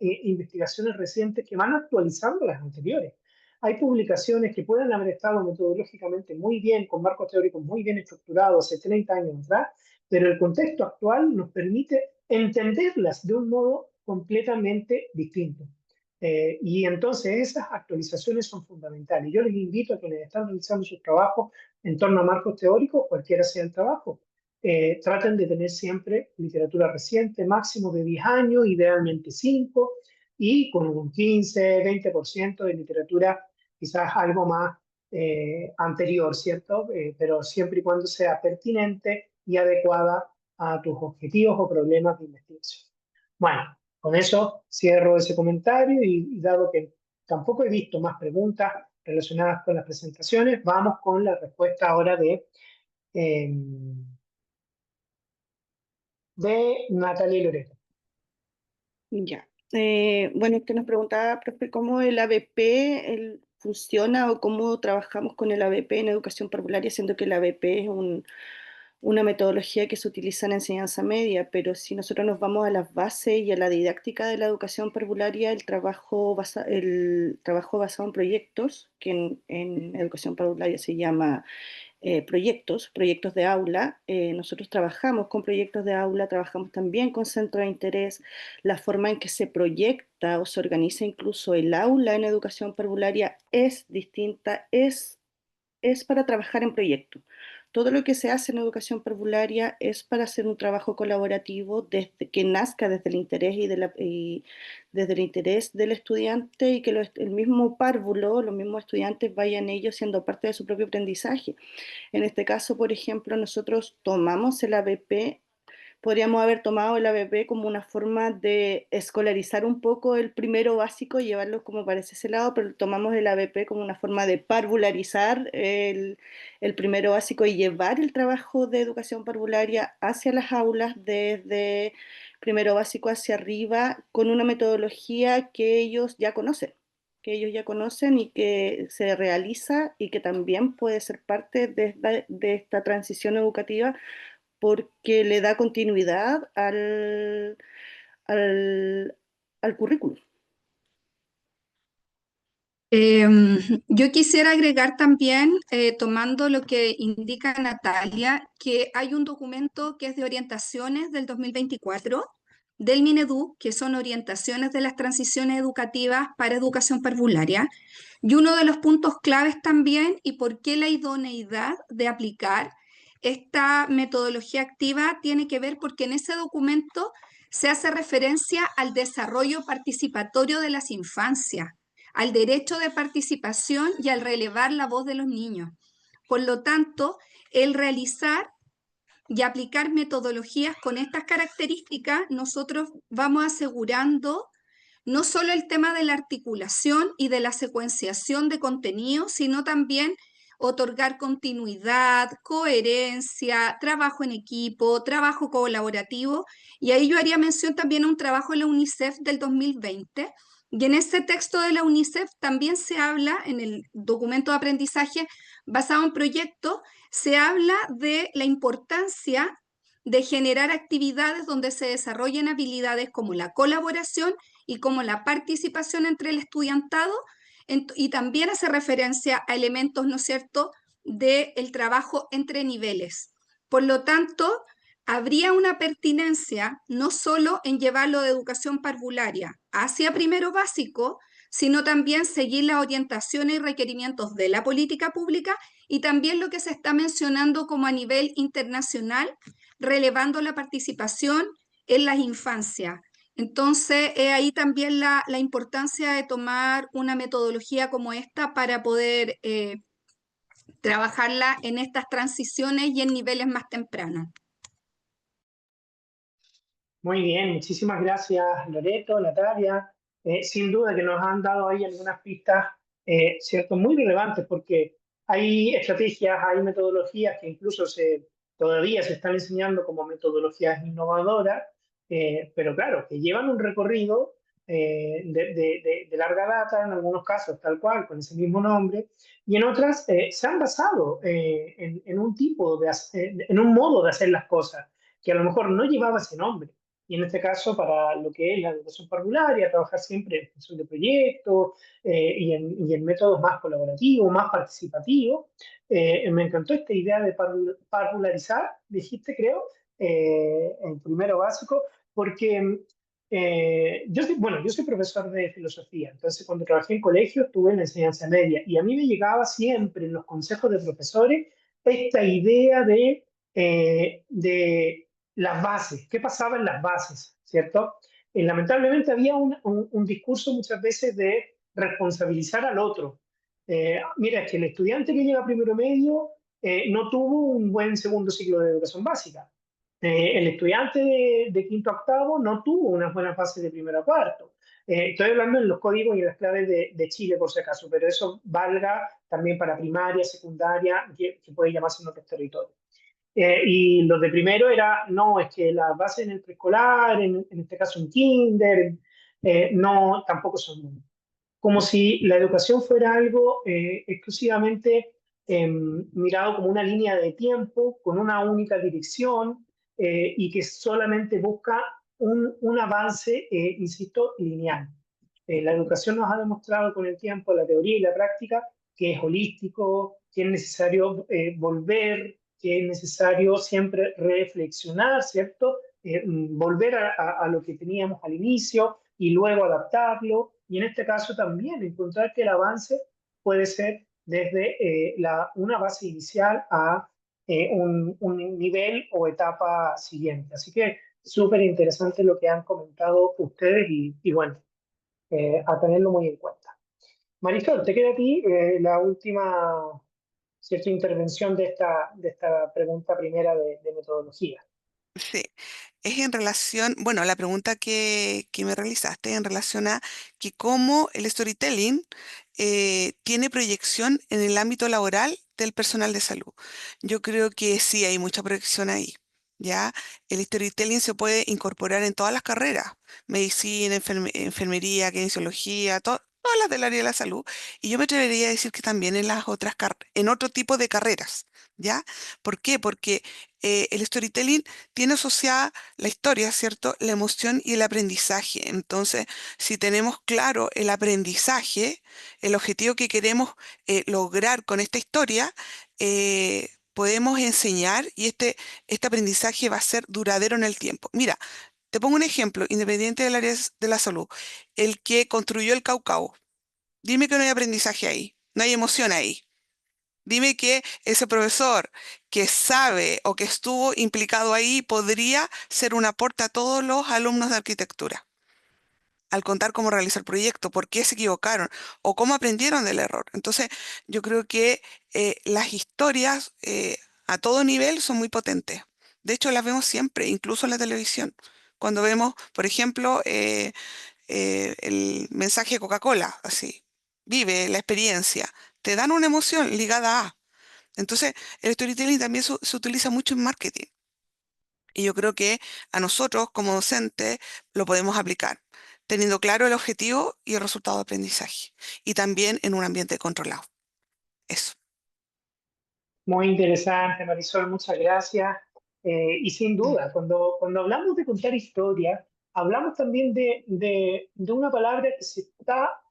investigaciones recientes que van actualizando las anteriores. Hay publicaciones que pueden haber estado metodológicamente muy bien, con marcos teóricos muy bien estructurados hace 30 años atrás, pero el contexto actual nos permite entenderlas de un modo completamente distinto. Y entonces esas actualizaciones son fundamentales. Yo les invito a quienes están realizando sus trabajos en torno a marcos teóricos, cualquiera sea el trabajo, traten de tener siempre literatura reciente, máximo de 10 años, idealmente 5, y con un 15-20% de literatura quizás algo más anterior, ¿cierto? Pero siempre y cuando sea pertinente y adecuada a tus objetivos o problemas de investigación. Bueno, con eso cierro ese comentario y dado que tampoco he visto más preguntas relacionadas con las presentaciones, vamos con la respuesta ahora de Natalia y Loreto. Ya. Bueno, usted nos preguntaba, profe, cómo el ABP funciona o cómo trabajamos con el ABP en educación parvularia, siendo que el ABP es una metodología que se utiliza en enseñanza media, pero si nosotros nos vamos a las bases y a la didáctica de la educación parvularia, el trabajo basado en proyectos, que en educación parvularia se llama proyectos de aula. Nosotros trabajamos con proyectos de aula, trabajamos también con centros de interés. La forma en que se proyecta o se organiza incluso el aula en educación parvularia es distinta, es para trabajar en proyecto. Todo lo que se hace en educación parvularia es para hacer un trabajo colaborativo que nazca desde el interés desde el interés del estudiante, y que el mismo párvulo, los mismos estudiantes vayan ellos siendo parte de su propio aprendizaje. En este caso, por ejemplo, nosotros tomamos el ABP. Podríamos haber tomado el ABP como una forma de escolarizar un poco el primero básico y llevarlo como parece ese lado, pero tomamos el ABP como una forma de parvularizar el primero básico y llevar el trabajo de educación parvularia hacia las aulas desde primero básico hacia arriba, con una metodología que ellos ya conocen y que se realiza y que también puede ser parte de esta transición educativa, porque le da continuidad al currículum. Yo quisiera agregar también, tomando lo que indica Natalia, que hay un documento que es de orientaciones del 2024 del Minedu, que son orientaciones de las transiciones educativas para educación parvularia. Y uno de los puntos claves también, y por qué la idoneidad de aplicar esta metodología activa, tiene que ver porque en ese documento se hace referencia al desarrollo participatorio de las infancias, al derecho de participación y al relevar la voz de los niños. Por lo tanto, el realizar y aplicar metodologías con estas características, nosotros vamos asegurando no solo el tema de la articulación y de la secuenciación de contenido, sino también otorgar continuidad, coherencia, trabajo en equipo, trabajo colaborativo. Y ahí yo haría mención también a un trabajo de la UNICEF del 2020. Y en ese texto de la UNICEF también se habla, en el documento de aprendizaje basado en proyectos, se habla de la importancia de generar actividades donde se desarrollen habilidades como la colaboración y como la participación entre el estudiantado, y también hace referencia a elementos, ¿no es cierto?, del trabajo entre niveles. Por lo tanto, habría una pertinencia no solo en llevarlo de educación parvularia hacia primero básico, sino también seguir las orientaciones y requerimientos de la política pública y también lo que se está mencionando como a nivel internacional, relevando la participación en las infancias. Entonces, ahí también la importancia de tomar una metodología como esta para poder trabajarla en estas transiciones y en niveles más tempranos. Muy bien, muchísimas gracias Loreto, Natalia. Sin duda que nos han dado ahí algunas pistas, ¿cierto? Muy relevantes, porque hay estrategias, hay metodologías que incluso todavía se están enseñando como metodologías innovadoras, pero claro, que llevan un recorrido de larga data, en algunos casos tal cual, con ese mismo nombre, y en otras se han basado en un en un modo de hacer las cosas que a lo mejor no llevaba ese nombre. Y en este caso, para lo que es la educación parvularia, trabajar siempre en función de proyectos y en métodos más colaborativos, más participativos. Me encantó esta idea de parvularizar, dijiste, creo, en primero básico, porque yo soy profesor de filosofía, entonces cuando trabajé en colegio estuve en la enseñanza media y a mí me llegaba siempre en los consejos de profesores esta idea de de las bases, qué pasaba en las bases, ¿cierto? Lamentablemente había un discurso muchas veces de responsabilizar al otro. Mira, es que el estudiante que llega a primero medio no tuvo un buen segundo ciclo de educación básica. El estudiante de quinto a octavo no tuvo unas buenas bases de primero a cuarto. Estoy hablando en los códigos y en las claves de Chile, por si acaso, pero eso valga también para primaria, secundaria, que puede llamarse en otros territorios. Y los de primero era, no, es que las bases en el preescolar, en este caso en kinder, no, tampoco son buenas. Como si la educación fuera algo exclusivamente mirado como una línea de tiempo, con una única dirección, y que solamente busca un avance, insisto, lineal. La educación nos ha demostrado con el tiempo, la teoría y la práctica, que es holístico, que es necesario volver, que es necesario siempre reflexionar, ¿cierto? Volver a lo que teníamos al inicio y luego adaptarlo. Y en este caso también encontrar que el avance puede ser desde una base inicial a un nivel o etapa siguiente. Así que súper interesante lo que han comentado ustedes y bueno, a tenerlo muy en cuenta. Marisol, te queda a ti la última, cierta intervención de esta pregunta primera de metodología. Sí, es en relación, bueno, la pregunta que me realizaste en relación a que cómo el storytelling tiene proyección en el ámbito laboral del personal de salud. Yo creo que sí hay mucha proyección ahí, ¿ya? El storytelling se puede incorporar en todas las carreras, medicina, enfermería, kinesiología, todas las del área de la salud, y yo me atrevería a decir que también en las otras en otro tipo de carreras, ¿ya? ¿Por qué? Porque el storytelling tiene asociada la historia, ¿cierto? La emoción y el aprendizaje. Entonces, si tenemos claro el aprendizaje, el objetivo que queremos lograr con esta historia, podemos enseñar y este aprendizaje va a ser duradero en el tiempo. Mira, te pongo un ejemplo, independiente del área de la salud. El que construyó el Caucao. Dime que no hay aprendizaje ahí, no hay emoción ahí. Dime que ese profesor que sabe o que estuvo implicado ahí podría ser un aporte a todos los alumnos de arquitectura al contar cómo realizar el proyecto, por qué se equivocaron o cómo aprendieron del error. Entonces, yo creo que las historias a todo nivel son muy potentes. De hecho, las vemos siempre, incluso en la televisión. Cuando vemos, por ejemplo, el mensaje de Coca-Cola, así, vive la experiencia, te dan una emoción ligada a. Entonces, el storytelling también se utiliza mucho en marketing. Y yo creo que a nosotros como docentes lo podemos aplicar, teniendo claro el objetivo y el resultado de aprendizaje. Y también en un ambiente controlado. Eso. Muy interesante, Marisol, muchas gracias. Y sin duda, cuando hablamos de contar historias, hablamos también de una palabra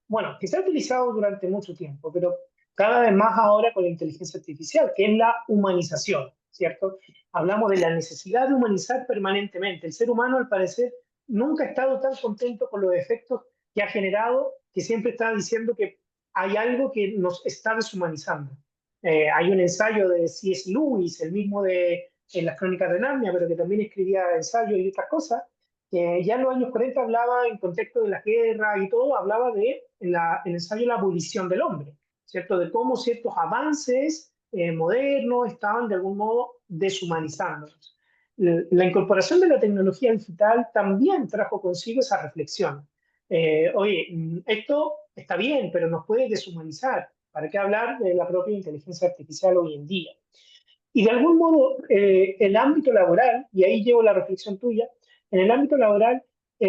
bueno, que se ha utilizado durante mucho tiempo, pero cada vez más ahora con la inteligencia artificial, que es la humanización, ¿cierto? Hablamos de la necesidad de humanizar permanentemente. El ser humano, al parecer, nunca ha estado tan contento con los efectos que ha generado, que siempre está diciendo que hay algo que nos está deshumanizando. Hay un ensayo de C.S. Lewis, el mismo en las Crónicas de Narnia, pero que también escribía ensayos y otras cosas, que ya en los años 40 hablaba en contexto de la guerra y todo, hablaba el ensayo de la abolición del hombre, ¿cierto? De cómo ciertos avances modernos estaban de algún modo deshumanizándonos. La incorporación de la tecnología digital también trajo consigo esa reflexión. Oye, esto está bien, pero nos puede deshumanizar. ¿Para qué hablar de la propia inteligencia artificial hoy en día? Y de algún modo, el ámbito laboral, y ahí llevo la reflexión tuya, en el ámbito laboral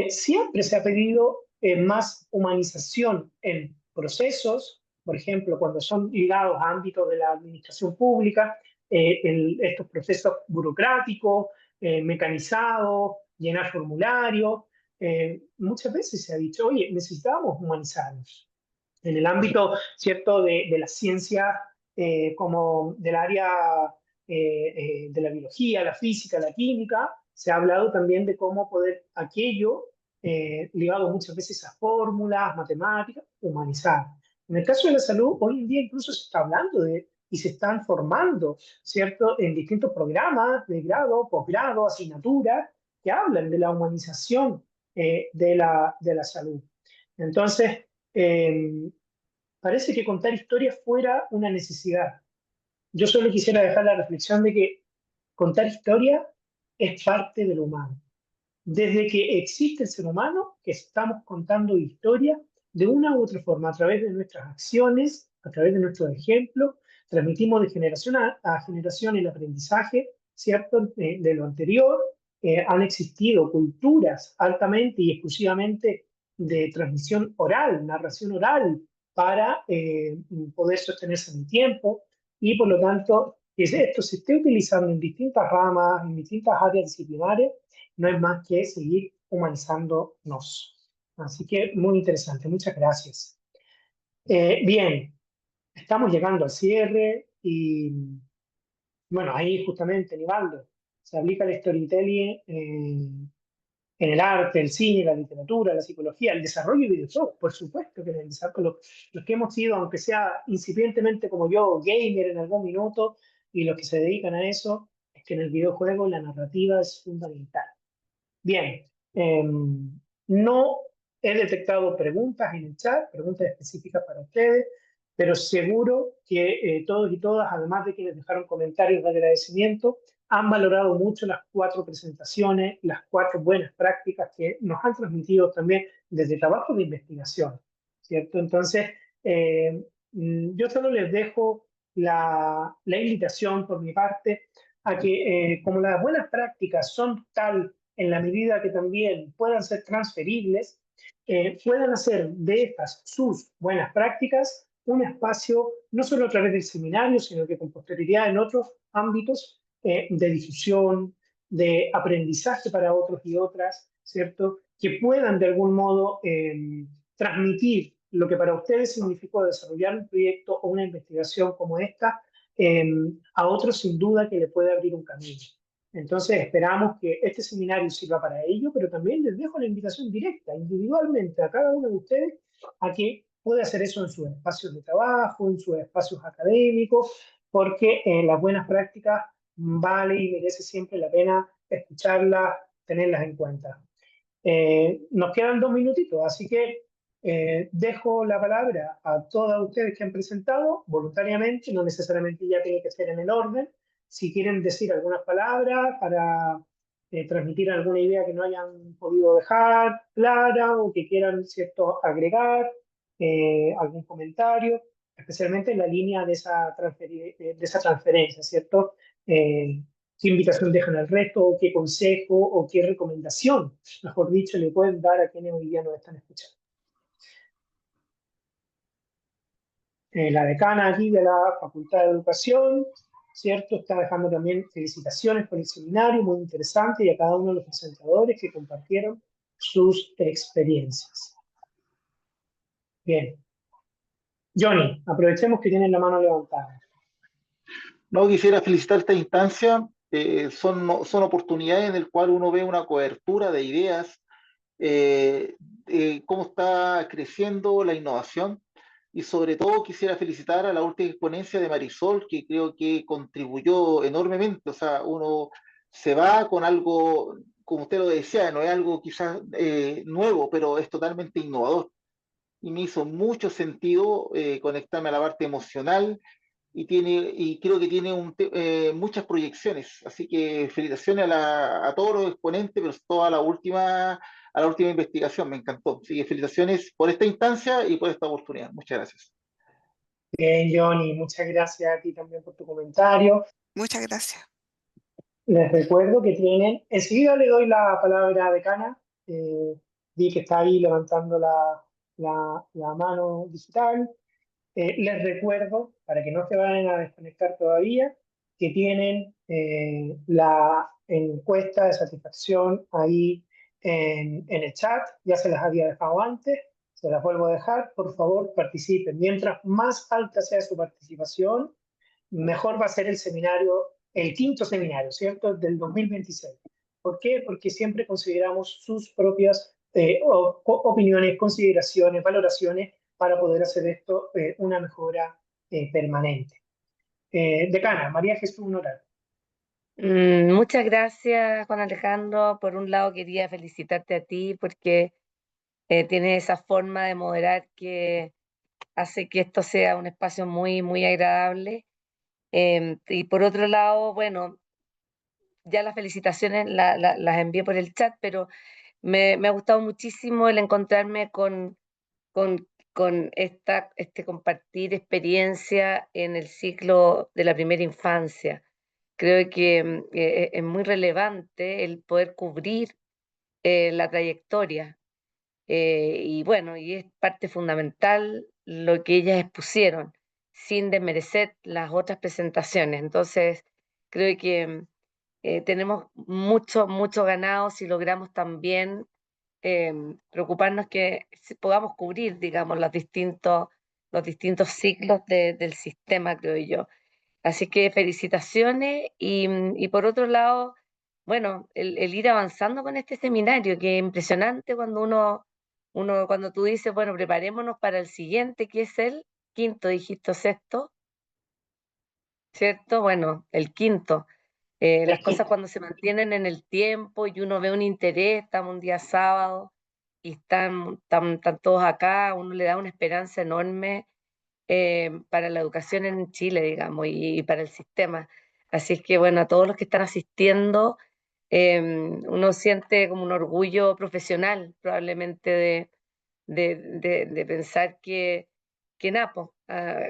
siempre se ha pedido más humanización en procesos, por ejemplo, cuando son ligados a ámbitos de la administración pública, estos procesos burocráticos, mecanizados, llenar formularios. Muchas veces se ha dicho, oye, necesitamos humanizarnos. En el ámbito, ¿cierto?, de la ciencia, como del área de la biología, la física, la química, se ha hablado también de cómo poder aquello, ligado muchas veces a fórmulas, matemáticas, humanizar. En el caso de la salud, hoy en día incluso se está hablando y se están formando, ¿cierto?, en distintos programas de grado, posgrado, asignaturas que hablan de la humanización de la salud. Entonces, parece que contar historias fuera una necesidad. Yo solo quisiera dejar la reflexión de que contar historia es parte de lo humano. Desde que existe el ser humano, que estamos contando historia de una u otra forma, a través de nuestras acciones, a través de nuestros ejemplos, transmitimos de generación a generación el aprendizaje, ¿cierto?, de lo anterior. Han existido culturas altamente y exclusivamente de transmisión oral, narración oral, para poder sostenerse en el tiempo, y por lo tanto, que esto se esté utilizando en distintas ramas, en distintas áreas disciplinares, no es más que seguir humanizándonos. Así que muy interesante, muchas gracias. Bien, estamos llegando al cierre y bueno, ahí justamente, Nivaldo, se aplica el storytelling en el arte, el cine, la literatura, la psicología, el desarrollo de videojuegos, por supuesto que en el desarrollo, los que hemos sido, aunque sea incipientemente como yo, gamer en algún minuto, y los que se dedican a eso, es que en el videojuego la narrativa es fundamental. Bien, no he detectado preguntas en el chat, preguntas específicas para ustedes, pero seguro que todos y todas, además de quienes dejaron comentarios de agradecimiento, han valorado mucho las 4 presentaciones, las 4 buenas prácticas que nos han transmitido también desde trabajo de investigación, ¿cierto? Entonces, yo solo les dejo la invitación por mi parte a que, como las buenas prácticas son tal en la medida que también puedan ser transferibles, puedan hacer de estas sus buenas prácticas un espacio, no solo a través del seminario, sino que con posterioridad en otros ámbitos de difusión, de aprendizaje para otros y otras, ¿cierto? Que puedan de algún modo transmitir lo que para ustedes significó desarrollar un proyecto o una investigación como esta a otros, sin duda que le puede abrir un camino. Entonces esperamos que este seminario sirva para ello, pero también les dejo la invitación directa, individualmente, a cada uno de ustedes, a que pueda hacer eso en sus espacios de trabajo, en sus espacios académicos, porque las buenas prácticas vale y merece siempre la pena escucharlas, tenerlas en cuenta. Nos quedan 2 minutitos, así que dejo la palabra a todas ustedes que han presentado voluntariamente, no necesariamente ya tiene que ser en el orden. Si quieren decir algunas palabras para transmitir alguna idea que no hayan podido dejar clara o que quieran, ¿cierto?, agregar algún comentario, especialmente en la línea de esa transferencia, ¿cierto? ¿Qué invitación dejan al resto, o qué consejo, o qué recomendación, mejor dicho, le pueden dar a quienes hoy día nos están escuchando? La decana aquí de la Facultad de Educación, ¿cierto?, está dejando también felicitaciones por el seminario, muy interesante, y a cada uno de los presentadores que compartieron sus experiencias. Bien. Johnny, aprovechemos que tienen la mano levantada. No, quisiera felicitar esta instancia. Son oportunidades en las cuales uno ve una cobertura de ideas, cómo está creciendo la innovación, y sobre todo quisiera felicitar a la última exponencia de Marisol, que creo que contribuyó enormemente. O sea, uno se va con algo, como usted lo decía, no es algo quizás nuevo, pero es totalmente innovador. Y me hizo mucho sentido conectarme a la parte emocional, y creo que tiene muchas proyecciones. Así que felicitaciones a todos los exponentes, pero todo a la última investigación, me encantó. Así que felicitaciones por esta instancia y por esta oportunidad. Muchas gracias. Bien, Johnny, muchas gracias a ti también por tu comentario. Muchas gracias. Les recuerdo que tienen, enseguida le doy la palabra a Decana, vi que está ahí levantando la mano digital. Les recuerdo, para que no se vayan a desconectar todavía, que tienen la encuesta de satisfacción ahí en el chat. Ya se las había dejado antes, se las vuelvo a dejar. Por favor, participen. Mientras más alta sea su participación, mejor va a ser el seminario, el 5º seminario, ¿cierto?, del 2026. ¿Por qué? Porque siempre consideramos sus propias opiniones, consideraciones, valoraciones, para poder hacer esto una mejora permanente. Decana, María Jesús Noral. Muchas gracias, Juan Alejandro. Por un lado, quería felicitarte a ti porque tienes esa forma de moderar que hace que esto sea un espacio muy, muy agradable. Y por otro lado, bueno, ya las felicitaciones las envié por el chat, pero me ha gustado muchísimo el encontrarme con este compartir experiencia en el ciclo de la primera infancia. Creo que es muy relevante el poder cubrir la trayectoria. Y bueno, y es parte fundamental lo que ellas expusieron, sin desmerecer las otras presentaciones. Entonces, creo que tenemos mucho, mucho ganado si logramos también preocuparnos que podamos cubrir, digamos, los distintos ciclos del sistema, creo yo. Así que felicitaciones y por otro lado, bueno, el ir avanzando con este seminario, que es impresionante cuando cuando tú dices, bueno, preparémonos para el siguiente, que es el quinto, dijiste, sexto, ¿cierto? Bueno, el quinto. Las cosas cuando se mantienen en el tiempo y uno ve un interés, estamos un día sábado y están todos acá, uno le da una esperanza enorme para la educación en Chile, digamos, y para el sistema. Así es que, bueno, a todos los que están asistiendo, uno siente como un orgullo profesional, probablemente, de pensar que Napo,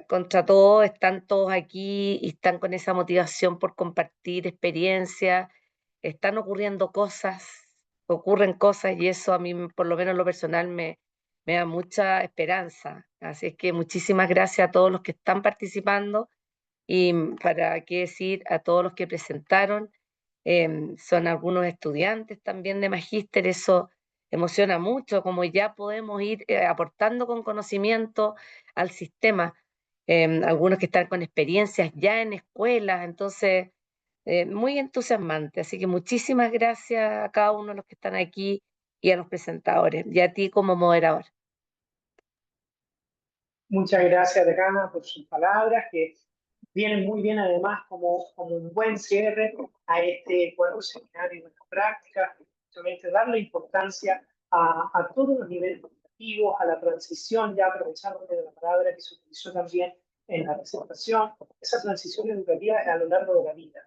contra todo, están todos aquí y están con esa motivación por compartir experiencias, están ocurren cosas y eso a mí, por lo menos en lo personal, me da mucha esperanza. Así es que muchísimas gracias a todos los que están participando y para qué decir a todos los que presentaron. Son algunos estudiantes también de magíster, eso emociona mucho, como ya podemos ir aportando con conocimiento al sistema. Algunos que están con experiencias ya en escuelas, entonces muy entusiasmante. Así que muchísimas gracias a cada uno de los que están aquí y a los presentadores y a ti como moderador. Muchas gracias, decana, por sus palabras, que vienen muy bien además como un buen cierre a este cuarto seminario de buenas prácticas, justamente darle importancia a todos los niveles educativos, a la transición, ya aprovechando de la palabra que se utilizó también en la presentación, esa transición educativa a lo largo de la vida.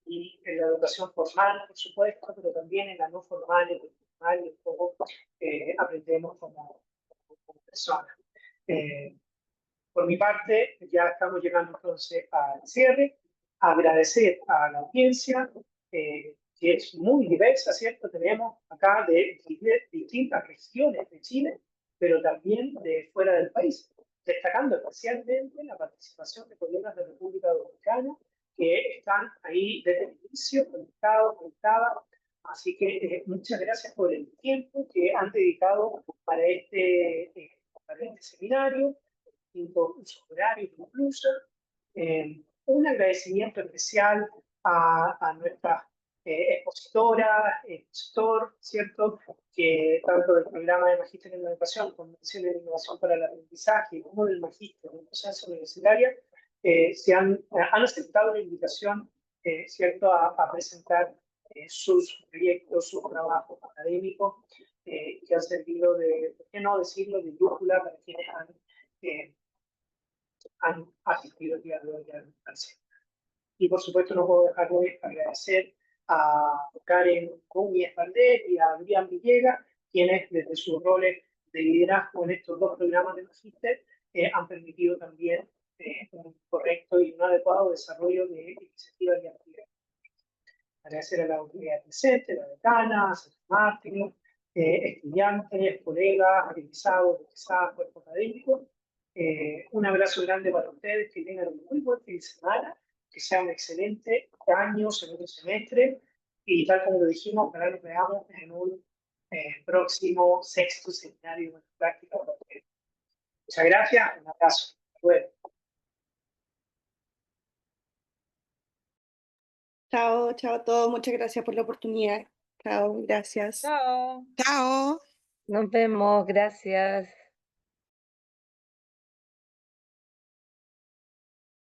Y en la educación formal, por supuesto, pero también en la no formal, en la informal, y un poco aprendemos como personas. Por mi parte, ya estamos llegando entonces al cierre. Agradecer a la audiencia, que es muy diversa, ¿cierto? Tenemos acá de distintas regiones de Chile, pero también de fuera del país, destacando especialmente la participación de colegas de República Dominicana, que están ahí desde el inicio, conectadas. Así que muchas gracias por el tiempo que han dedicado para para este seminario, distintos horarios incluso. Un agradecimiento especial a nuestras expositoras, expositor, ¿cierto? Que tanto del programa de Magíster en Educación, Convención de Innovación para el Aprendizaje, como del Magíster en Docencia Universitaria, han aceptado la invitación, ¿cierto?, a presentar sus proyectos, sus trabajos académicos, que han servido ¿por qué no decirlo?, de brújula para quienes han asistido el día de hoy al seminario. Y por supuesto no puedo dejar de agradecer a Karen Gómez Valdés y a Adrián Villegas, quienes desde sus roles de liderazgo en estos dos programas de magíster han permitido también un correcto y un adecuado desarrollo de iniciativas y actividades. Agradecer a la autoridad presente, la decana, a Martín, estudiantes, colegas, egresados, cuerpo académico. Un abrazo grande para ustedes, que tengan un muy buen fin de semana, que sea un excelente año, segundo semestre, y tal como lo dijimos, ojalá nos veamos en un próximo sexto seminario de práctica. Muchas gracias, un abrazo. Hasta luego. Chao, chao a todos. Muchas gracias por la oportunidad. Chao, gracias. Chao. Chao. Nos vemos, gracias.